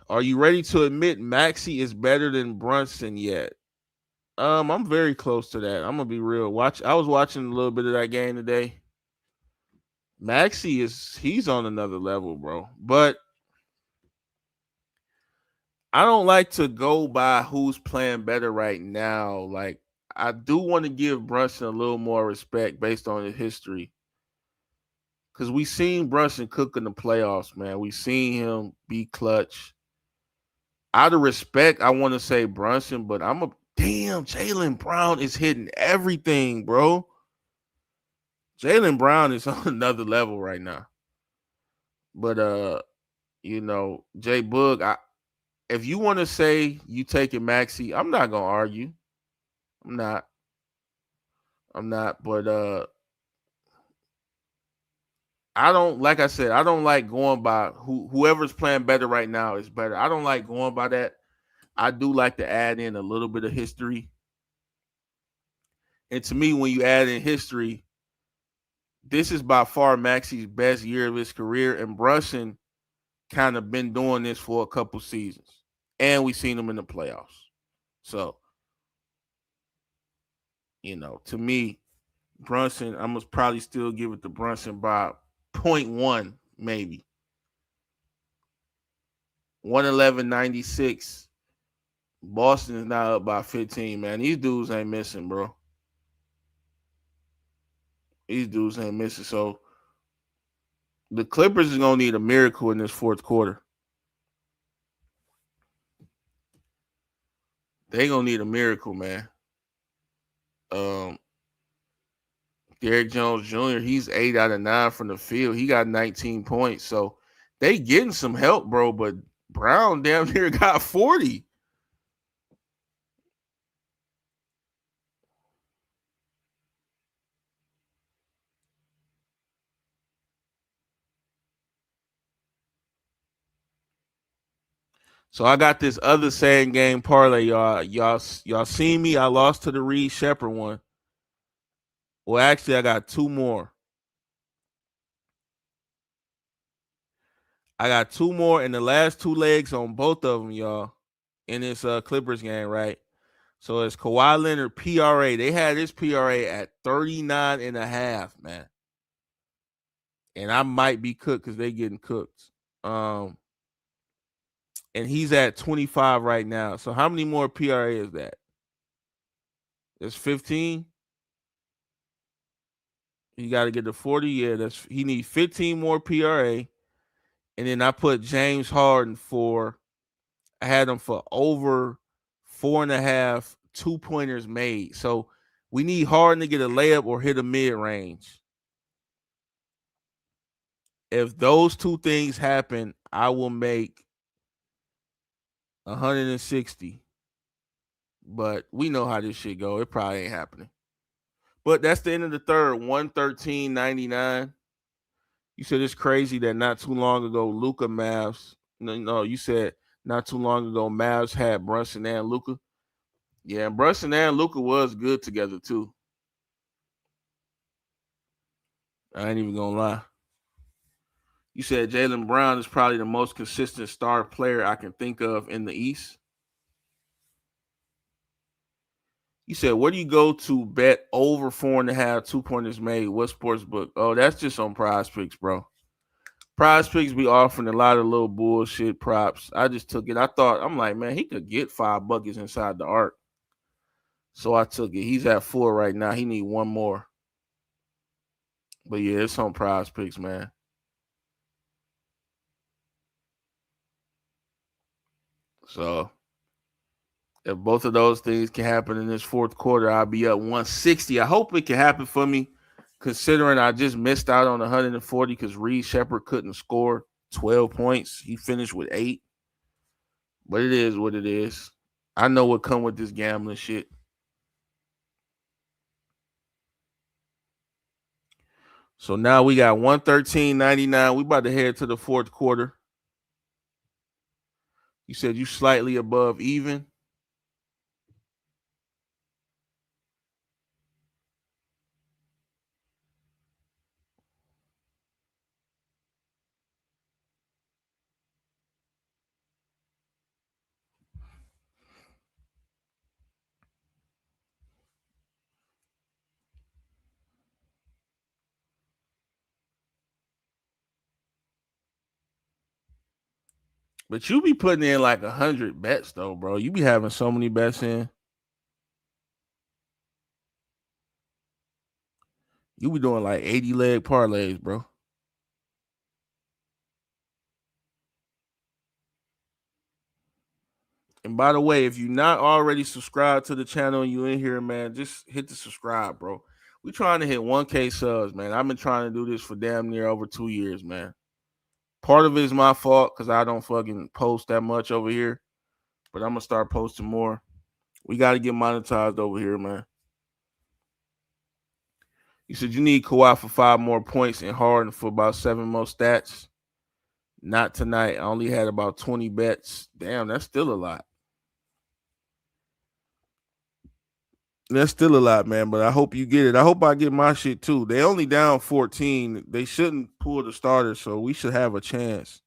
Are you ready to admit Maxey is better than Brunson yet? I'm very close to that. I'm gonna be real. I was watching a little bit of that game today. He's on another level, bro. But I don't like to go by who's playing better right now. Like I do want to give Brunson a little more respect based on his history. Cause we seen Brunson cook in the playoffs, man. We seen him be clutch. Out of respect, I want to say Brunson, but Jaylen Brown is hitting everything, bro. Jaylen Brown is on another level right now. But Jay Boog, if you want to say you taking Maxey, I'm not gonna argue. I'm not. I'm not. But I don't like I said, I don't like going by whoever's playing better right now is better. I don't like going by that. I do like to add in a little bit of history. And to me, when you add in history, this is by far Maxey's best year of his career, and Brunson kind of been doing this for a couple seasons, and we seen him in the playoffs. So, to me, Brunson, I must probably still give it to Brunson by 0.1, maybe 111.96. Boston is now up by 15. Man, these dudes ain't missing, bro. These dudes ain't missing. So the Clippers is gonna need a miracle in this fourth quarter. They gonna need a miracle, man. Um, Derrick Jones Jr. He's 8 out of 9 from the field. He got 19 points. So they getting some help, bro. But Brown damn near got 40. So I got this other same game parlay, y'all. Y'all seen me? I lost to the Reed Shepherd one. Well, actually, I got two more. I got two more in the last two legs on both of them, y'all. In this Clippers game, right? So it's Kawhi Leonard PRA. They had his PRA at 39 and a half, man. And I might be cooked because they getting cooked. And he's at 25 right now. So how many more PRA is that? It's 15. He got to get to 40. Yeah, he needs 15 more PRA. And then I put James Harden I had him for over 4.5 2-pointers made. So we need Harden to get a layup or hit a mid range. If those two things happen, I will make 160. But we know how this shit go. It probably ain't happening. But that's the end of the third. 113.99. You said it's crazy that not too long ago, Luka Mavs. No, you said not too long ago, Mavs had Brunson and Luka. Yeah, Brunson and Luka was good together too. I ain't even gonna lie. You said Jaylen Brown is probably the most consistent star player I can think of in the East. You said, where do you go to bet over 4.5 2-pointers made? What sports book? Oh, that's just on Prize Picks, bro. Prize Picks be offering a lot of little bullshit props. I just took it. I'm like, man, he could get 5 buckets inside the arc. So I took it. He's at 4 right now. He need one more. But yeah, it's on Prize Picks, man. So if both of those things can happen in this fourth quarter, I'll be up 160. I hope it can happen for me, considering I just missed out on 140 because Reed Shepherd couldn't score 12 points. He finished with 8. But it is what it is. I know what come with this gambling shit. So now we got 113.99. We about to head to the fourth quarter. You said you slightly above even. But you be putting in like 100 bets though, bro. You be having so many bets in. You be doing like 80 leg parlays, bro. And by the way, if you're not already subscribed to the channel and you in here, man, just hit the subscribe, bro. We trying to hit 1K subs, man. I've been trying to do this for damn near over 2 years, man. Part of it is my fault because I don't fucking post that much over here, but I'm gonna start posting more. We got to get monetized over here, man. You said you need Kawhi for 5 more points and Harden for about 7 more stats. Not tonight. I only had about 20 bets. Damn, that's still a lot. That's still a lot, man. But I hope you get it. I hope I get my shit too. They only down 14. They shouldn't pull the starter, so we should have a chance.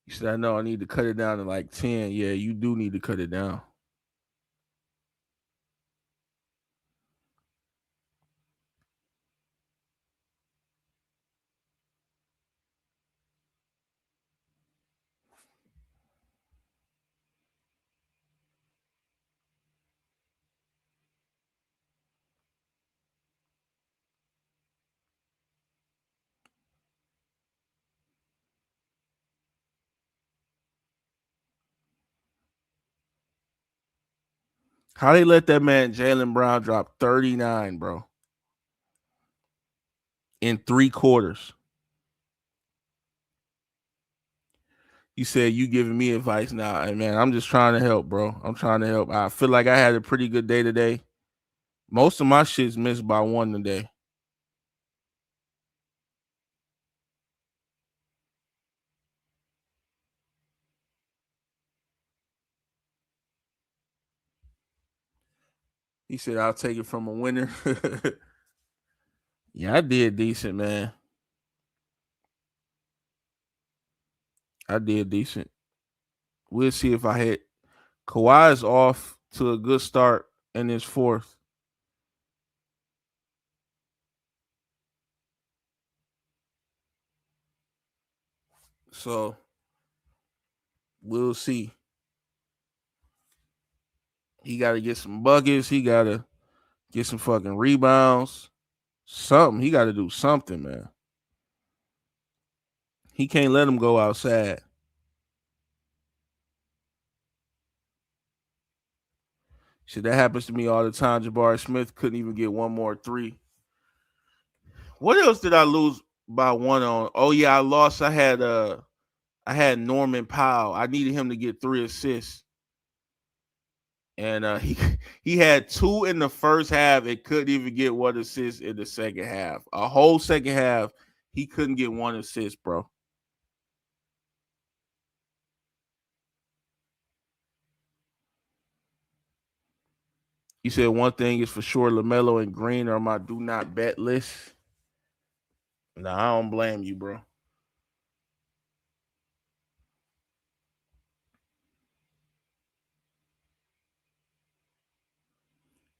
You said I know I need to cut it down to like 10. Yeah, you do need to cut it down. How they let that man Jalen Brown drop 39, bro, in 3 quarters? You said you giving me advice now, and man, I'm just trying to help, bro. I'm trying to help. I feel like I had a pretty good day today. Most of my shit's missed by one today. He said I'll take it from a winner. Yeah, I did decent, man. I did decent. We'll see if I hit. Kawhi is off to a good start in his fourth. So we'll see. He got to get some buckets. He got to get some fucking rebounds. Something. He got to do something, man. He can't let him go outside. Shit, that happens to me all the time. Jabari Smith couldn't even get one more three. What else did I lose by one on? Oh yeah, I lost. I had Norman Powell. I needed him to get 3 assists. And he had two in the first half and couldn't even get one assist in the second half. A whole second half, he couldn't get one assist, bro. He said one thing is for sure, LaMelo and Green are my do not bet list. Nah, I don't blame you, bro.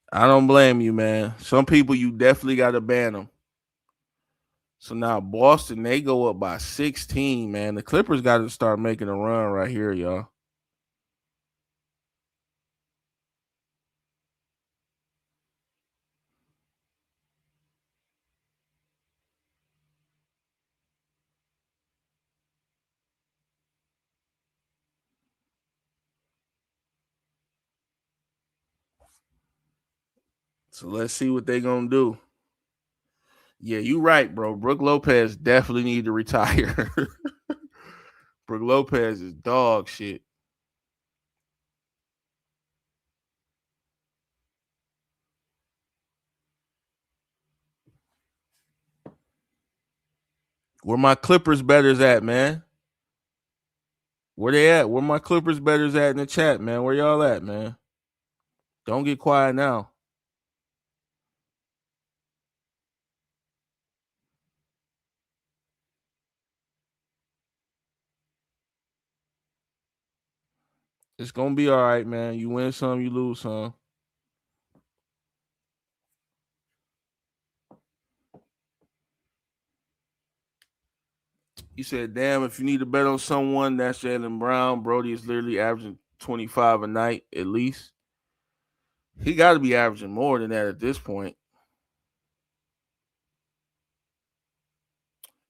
I don't blame you, man. Some people you definitely got to ban them. So now Boston, they go up by 16, man. The Clippers got to start making a run right here, y'all. So let's see what they gonna do. Yeah, you right, bro. Brooke Lopez definitely need to retire. Brooke Lopez is dog shit. Where my Clippers betters at, man? Where they at? Where my Clippers betters at in the chat, man? Where y'all at, man? Don't get quiet now. It's gonna be all right, man. You win some, you lose some. You said, damn, if you need to bet on someone, that's Jaylen Brown. Brody is literally averaging 25 a night at least. He got to be averaging more than that at this point.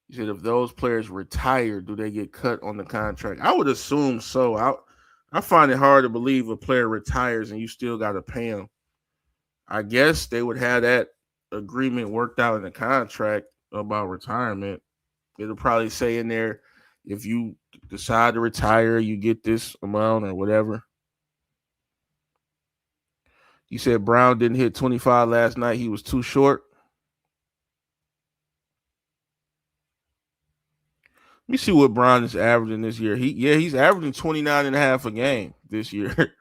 You said, if those players retire, do they get cut on the contract? I would assume so. I find it hard to believe a player retires and you still got to pay him. I guess they would have that agreement worked out in the contract about retirement. It'll probably say in there, if you decide to retire, you get this amount or whatever. You said Brown didn't hit 25 last night. He was too short. Let me see what Brown is averaging this year. He's averaging 29 and a half a game this year.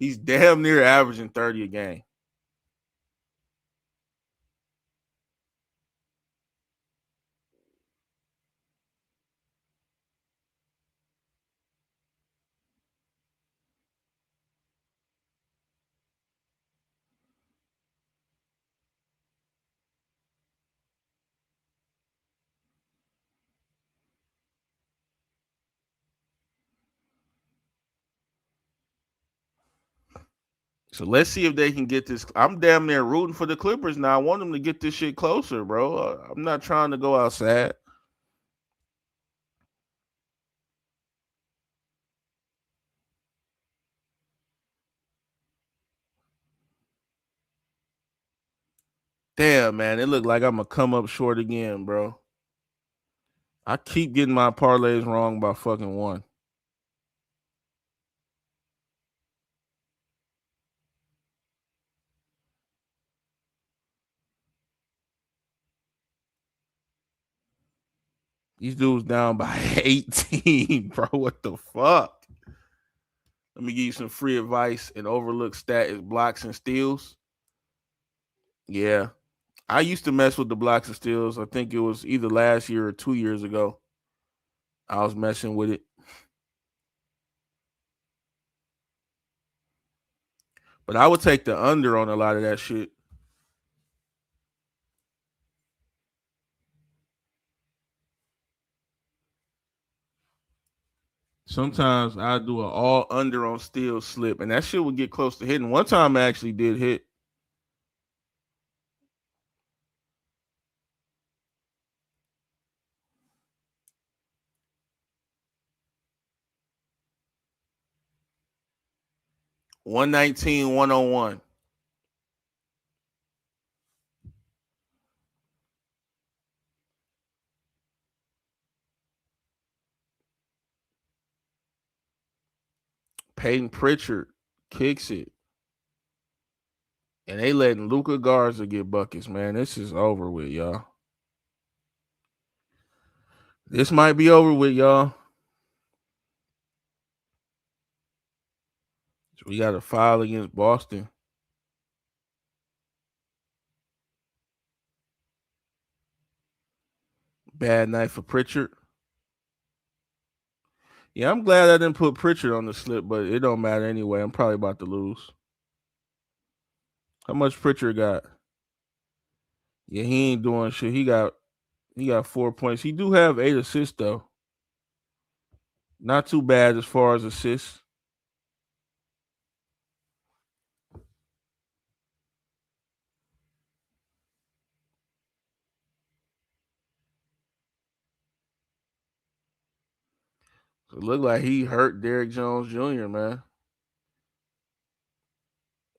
He's damn near averaging 30 a game. So let's see if they can get this. I'm damn near rooting for the Clippers now. I want them to get this shit closer, bro. I'm not trying to go outside. Damn, man. It looked like I'm going to come up short again, bro. I keep getting my parlays wrong by fucking one. These dudes down by 18, bro. What the fuck? Let me give you some free advice. An overlooked stat is blocks and steals. Yeah. I used to mess with the blocks and steals. I think it was either last year or 2 years ago. I was messing with it. But I would take the under on a lot of that shit. Sometimes I do an all under on steal slip, and that shit would get close to hitting. One time I actually did hit. 119, 101. Peyton Pritchard kicks it. And they letting Luka Garza get buckets, man. This is over with, y'all. This might be over with, y'all. So we got a file against Boston. Bad night for Pritchard. Yeah, I'm glad I didn't put Pritchard on the slip, but it don't matter anyway. I'm probably about to lose. How much Pritchard got? Yeah, he ain't doing shit. He got 4 points. He do have 8 assists though. Not too bad as far as assists. So it looked like he hurt Derrick Jones Jr., man.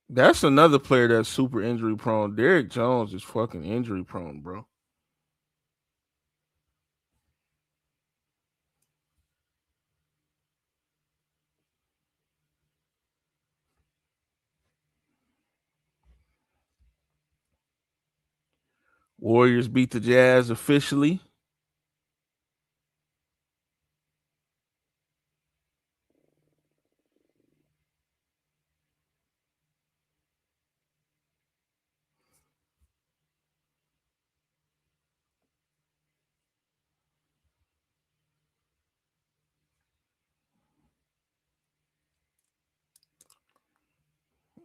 That's another player that's super injury prone. Derrick Jones is fucking injury prone, bro. Warriors beat the Jazz officially.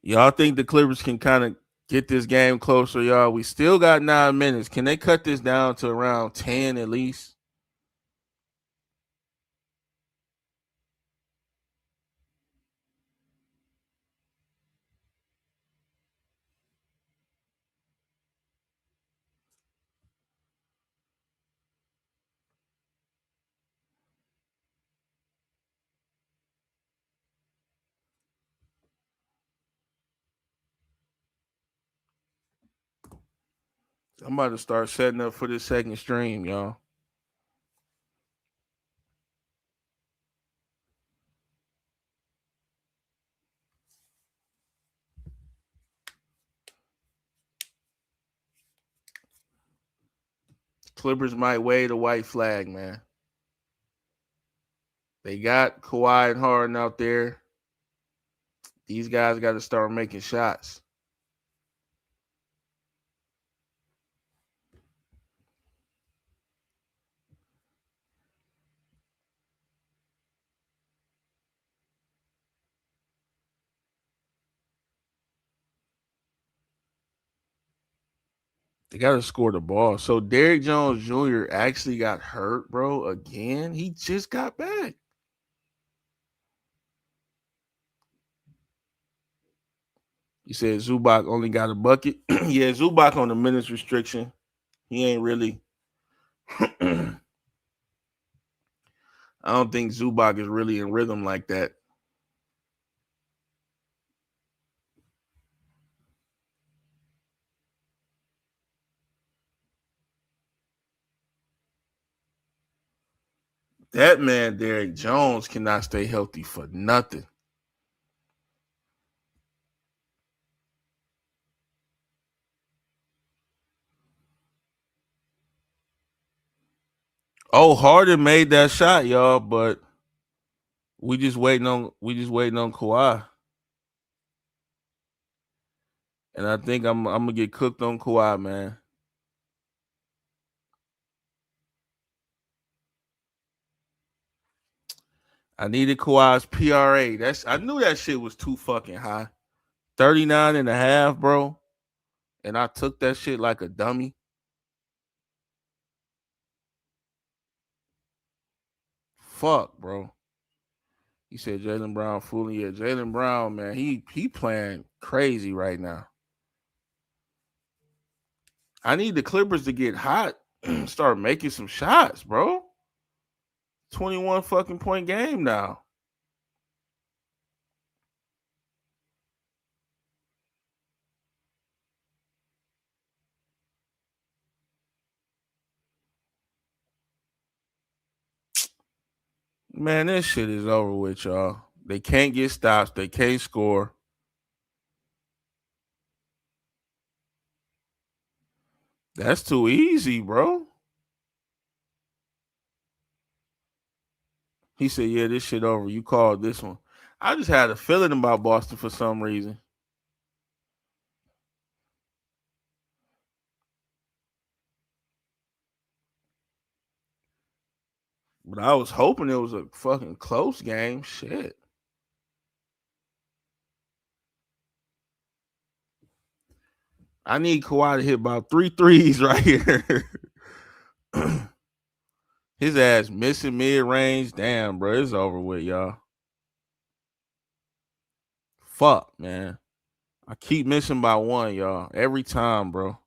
Y'all think the Clippers can kind of get this game closer, y'all? We still got 9 minutes. Can they cut this down to around 10 at least? I'm about to start setting up for this second stream, y'all. Clippers might wave the white flag, man. They got Kawhi and Harden out there. These guys got to start making shots. They got to score the ball. So Derrick Jones Jr. actually got hurt, bro, again. He just got back. You said Zubac only got a bucket. Yeah, Zubac on the minutes restriction. He ain't really. I don't think Zubac is really in rhythm like that. That man, Derrick Jones, cannot stay healthy for nothing. Oh, Harden made that shot, y'all, but we just waiting on Kawhi. And I think I'm gonna get cooked on Kawhi, man. I needed Kawhi's PRA. I knew that shit was too fucking high. 39 and a half, bro. And I took that shit like a dummy. Fuck, bro. He said Jaylen Brown fooling. Yeah, Jaylen Brown, man, he playing crazy right now. I need the Clippers to get hot, start making some shots, bro. 21 fucking point game now. Man, this shit is over with, y'all. They can't get stops. They can't score. That's too easy, bro. He said, yeah, this shit over. You called this one. I just had a feeling about Boston for some reason. But I was hoping it was a fucking close game. Shit. I need Kawhi to hit about 3 threes right here. His ass missing mid range. Damn, bro. It's over with, y'all. Fuck, man. I keep missing by one, y'all. Every time, bro.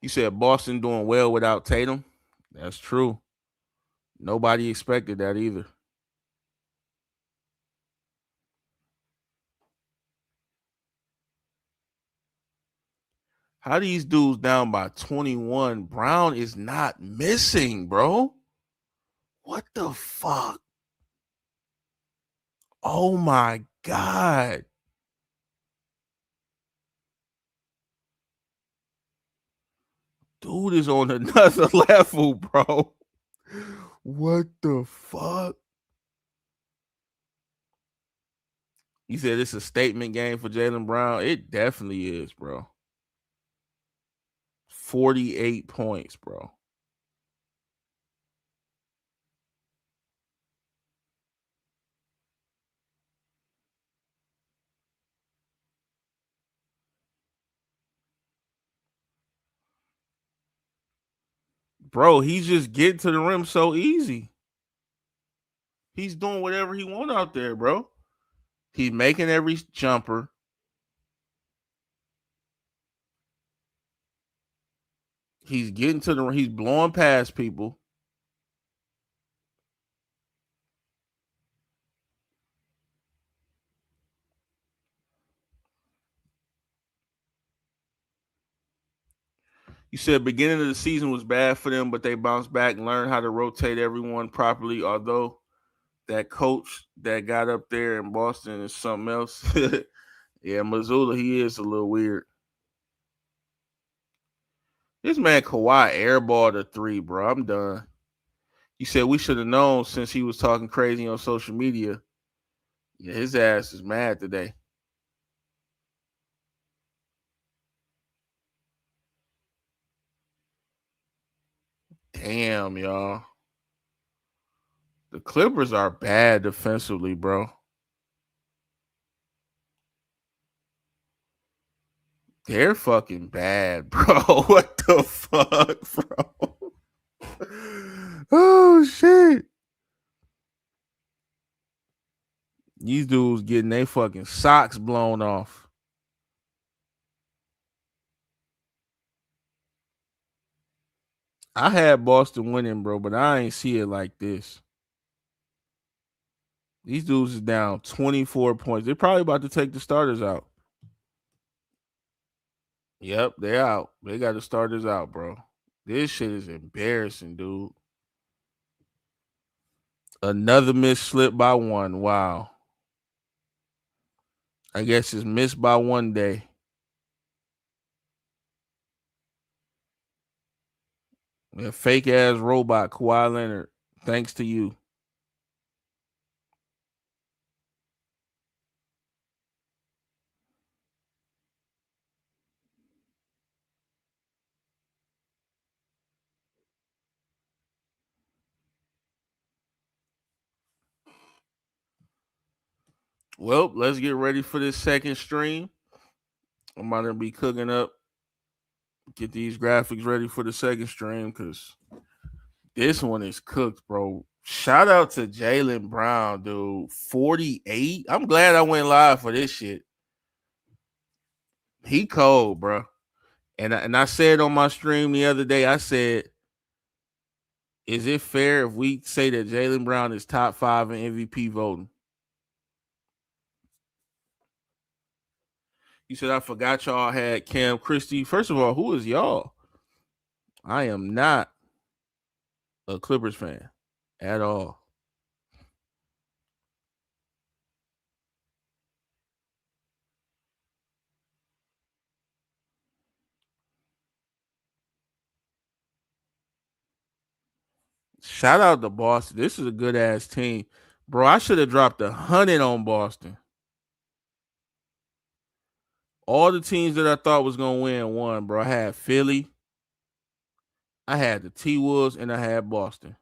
You said Boston doing well without Tatum. That's true. Nobody expected that either. How these dudes down by 21? Brown is not missing, bro. What the fuck? Oh my God. Dude is on another level, bro. What the fuck? You said it's a statement game for Jaylen Brown. It definitely is, bro. 48 points, bro. Bro, he's just getting to the rim so easy. He's doing whatever he want out there, bro. He's making every jumper. He's getting to the. He's blowing past people. You said beginning of the season was bad for them, but they bounced back and learned how to rotate everyone properly. Although that coach that got up there in Boston is something else. Yeah, Missoula, he is a little weird. This man Kawhi airballed a three, bro. I'm done. You said we should have known since he was talking crazy on social media. Yeah, his ass is mad today. Damn, y'all. The Clippers are bad defensively, bro. They're fucking bad, bro. What the fuck, bro? Oh shit. These dudes getting their fucking socks blown off. I had Boston winning, bro, but I ain't see it like this. These dudes is down 24 points. They're probably about to take the starters out. Yep, they're out. They got the starters out, bro. This shit is embarrassing, dude. Another miss slip by one. Wow. I guess it's missed by one day. A fake ass robot, Kawhi Leonard. Thanks to you. Well, let's get ready for this second stream. I'm about to be cooking up, get these graphics ready for the second stream because this one is cooked, bro. Shout out to Jaylen Brown, dude. 48. I'm glad I went live for this shit. He cold, bro. And I said on my stream the other day, I said, is it fair if we say that Jaylen Brown is top 5 in MVP voting? You said I forgot y'all had Cam Christie. First of all, who is y'all? I am not a Clippers fan at all. Shout out to Boston. This is a good ass team. Bro, I should have dropped 100 on Boston. All the teams that I thought was gonna win won, bro. I had Philly, I had the T Wolves, and I had Boston.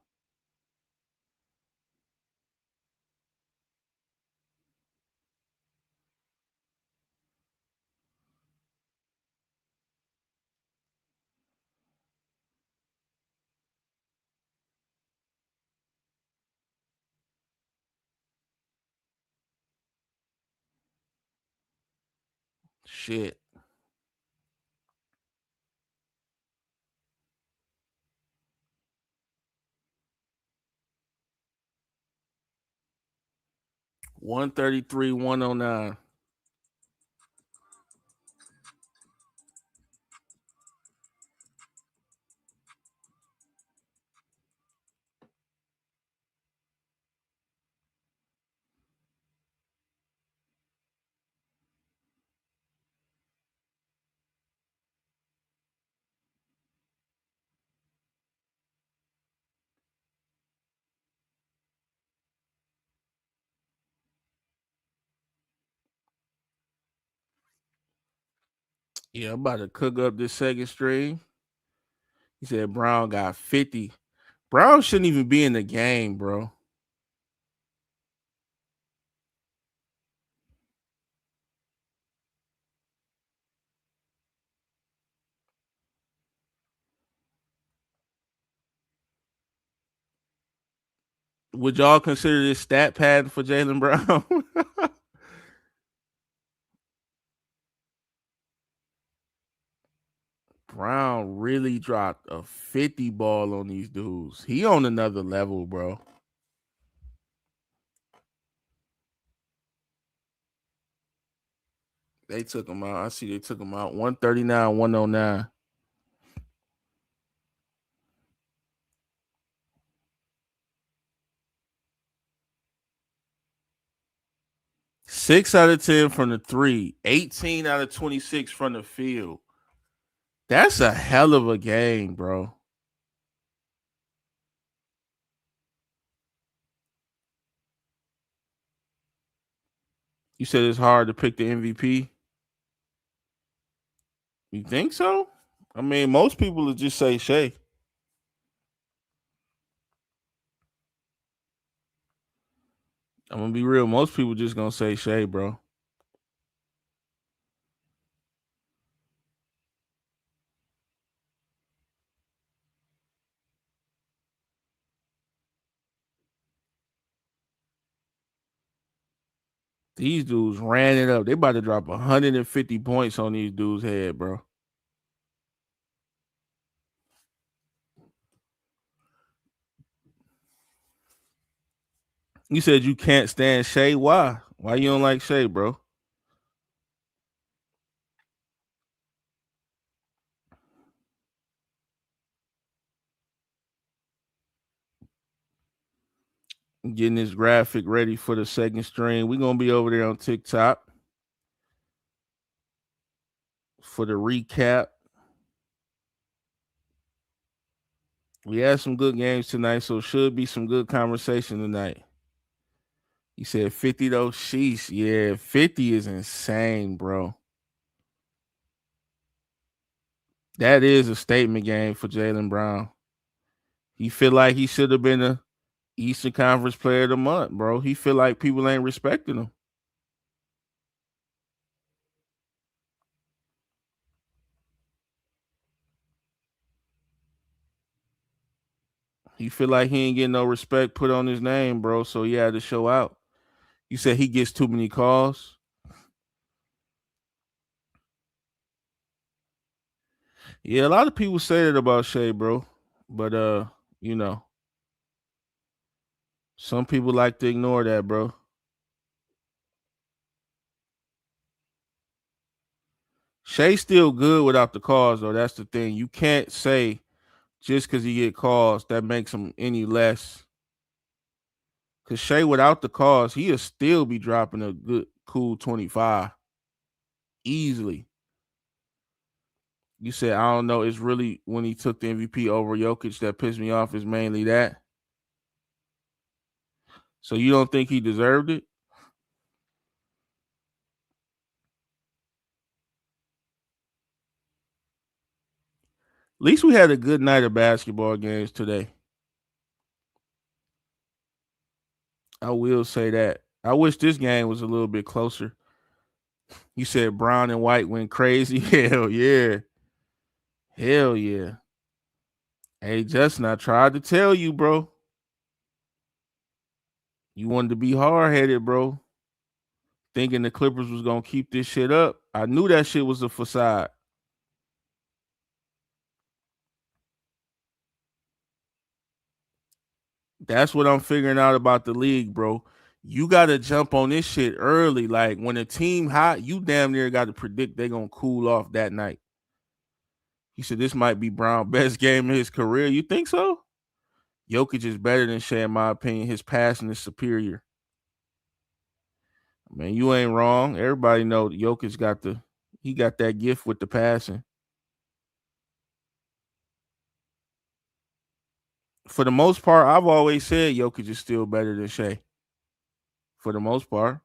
Shit. - 133, 109. Yeah, I'm about to cook up this second string. He said Brown got 50. Brown shouldn't even be in the game, bro. Would y'all consider this stat pad for Jaylen Brown? Brown really dropped a 50 ball on these dudes. He on another level, bro. They took him out. I see they took him out 139, 109. 6 out of 10 from the three, 18 out of 26 from the field. That's a hell of a game, bro. You said it's hard to pick the MVP. You think so? I mean, most people would just say Shea. I'm gonna be real. Most people just gonna say Shea, bro. These dudes ran it up. They about to drop 150 points on these dudes' head, bro. You said you can't stand Shea. Why? Why you don't like Shea, bro? Getting this graphic ready for the second stream. We're gonna be over there on TikTok for the recap. We had some good games tonight, so should be some good conversation tonight. You said 50 though. Sheesh. Yeah, 50 is insane, bro. That is a statement game for Jaylen Brown. He feel like he should have been a Eastern Conference Player of the Month, bro. He feel like people ain't respecting him. He feel like he ain't getting no respect put on his name, bro. So he had to show out. You said he gets too many calls. Yeah, a lot of people say that about Shea, bro. But you know, some people like to ignore that, bro. Shea's still good without the calls, though. That's the thing. You can't say just because he get calls that makes him any less. Cause Shea without the calls, he'll still be dropping a good cool 25 easily. You said I don't know. It's really when he took the MVP over Jokic that pissed me off. Is mainly that. So you don't think he deserved it? At least we had a good night of basketball games today. I will say that. I wish this game was a little bit closer. You said Brown and White went crazy. Hell yeah. Hell yeah. Hey, Justin, I tried to tell you, bro. You wanted to be hard headed, bro. Thinking the Clippers was gonna keep this shit up. I knew that shit was a facade. That's what I'm figuring out about the league, bro. You gotta jump on this shit early. Like when a team hot, you damn near got to predict they gonna cool off that night. He said this might be Brown's best game of his career. You think so? Jokic is better than Shea, in my opinion. His passing is superior. Man, you ain't wrong. Everybody know Jokic got that gift with the passing. For the most part, I've always said Jokic is still better than Shea. For the most part.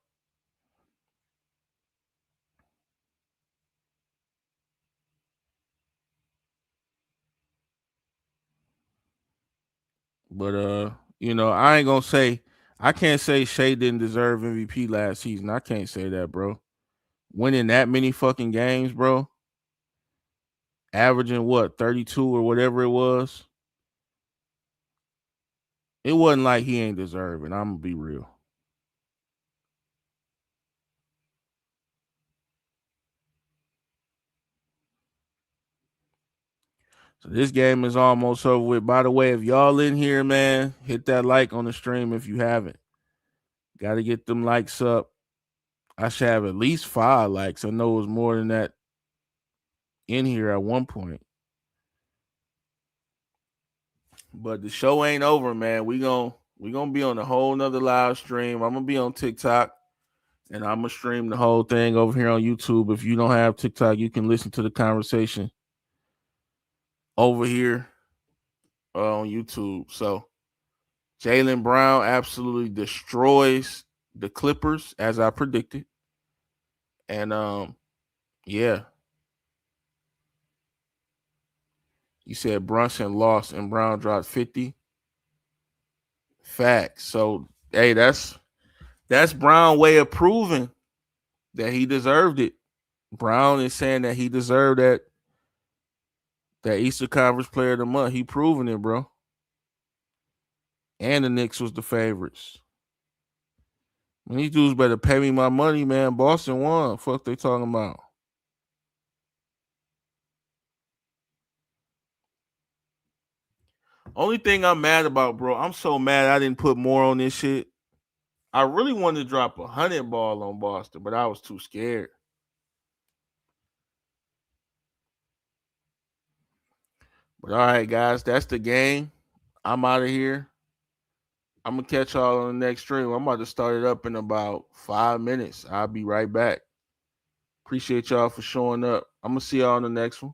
But I ain't gonna say I can't say Shea didn't deserve MVP last season. I can't say that, bro. Winning that many fucking games, bro. Averaging what, 32 or whatever it was. It wasn't like he ain't deserving. I'm gonna be real. So this game is almost over with. By the way, if y'all in here, man, hit that like on the stream if you haven't. Got to get them likes up. I should have at least 5 likes. I know it was more than that in here at one point. But the show ain't over, man. We gonna be on a whole nother live stream. I'm gonna be on TikTok and I'm gonna stream the whole thing over here on YouTube. If you don't have TikTok, you can listen to the conversation over here on YouTube. So Jaylen Brown absolutely destroys the Clippers as I predicted. And yeah. You said Brunson lost and Brown dropped 50. Facts. So hey, that's Brown way of proving that he deserved it. Brown is saying that he deserved that Easter Conference Player of the Month. He proving it, bro. And the Knicks was the favorites. These dudes better pay me my money, man. Boston won. Fuck they talking about. Only thing I'm mad about, bro, I'm so mad I didn't put more on this shit. I really wanted to drop 100 ball on Boston, but I was too scared. But all right, guys, that's the game. I'm out of here. I'm gonna catch y'all on the next stream. I'm about to start it up in about 5 minutes. I'll be right back. Appreciate y'all for showing up. I'm gonna see y'all on the next one.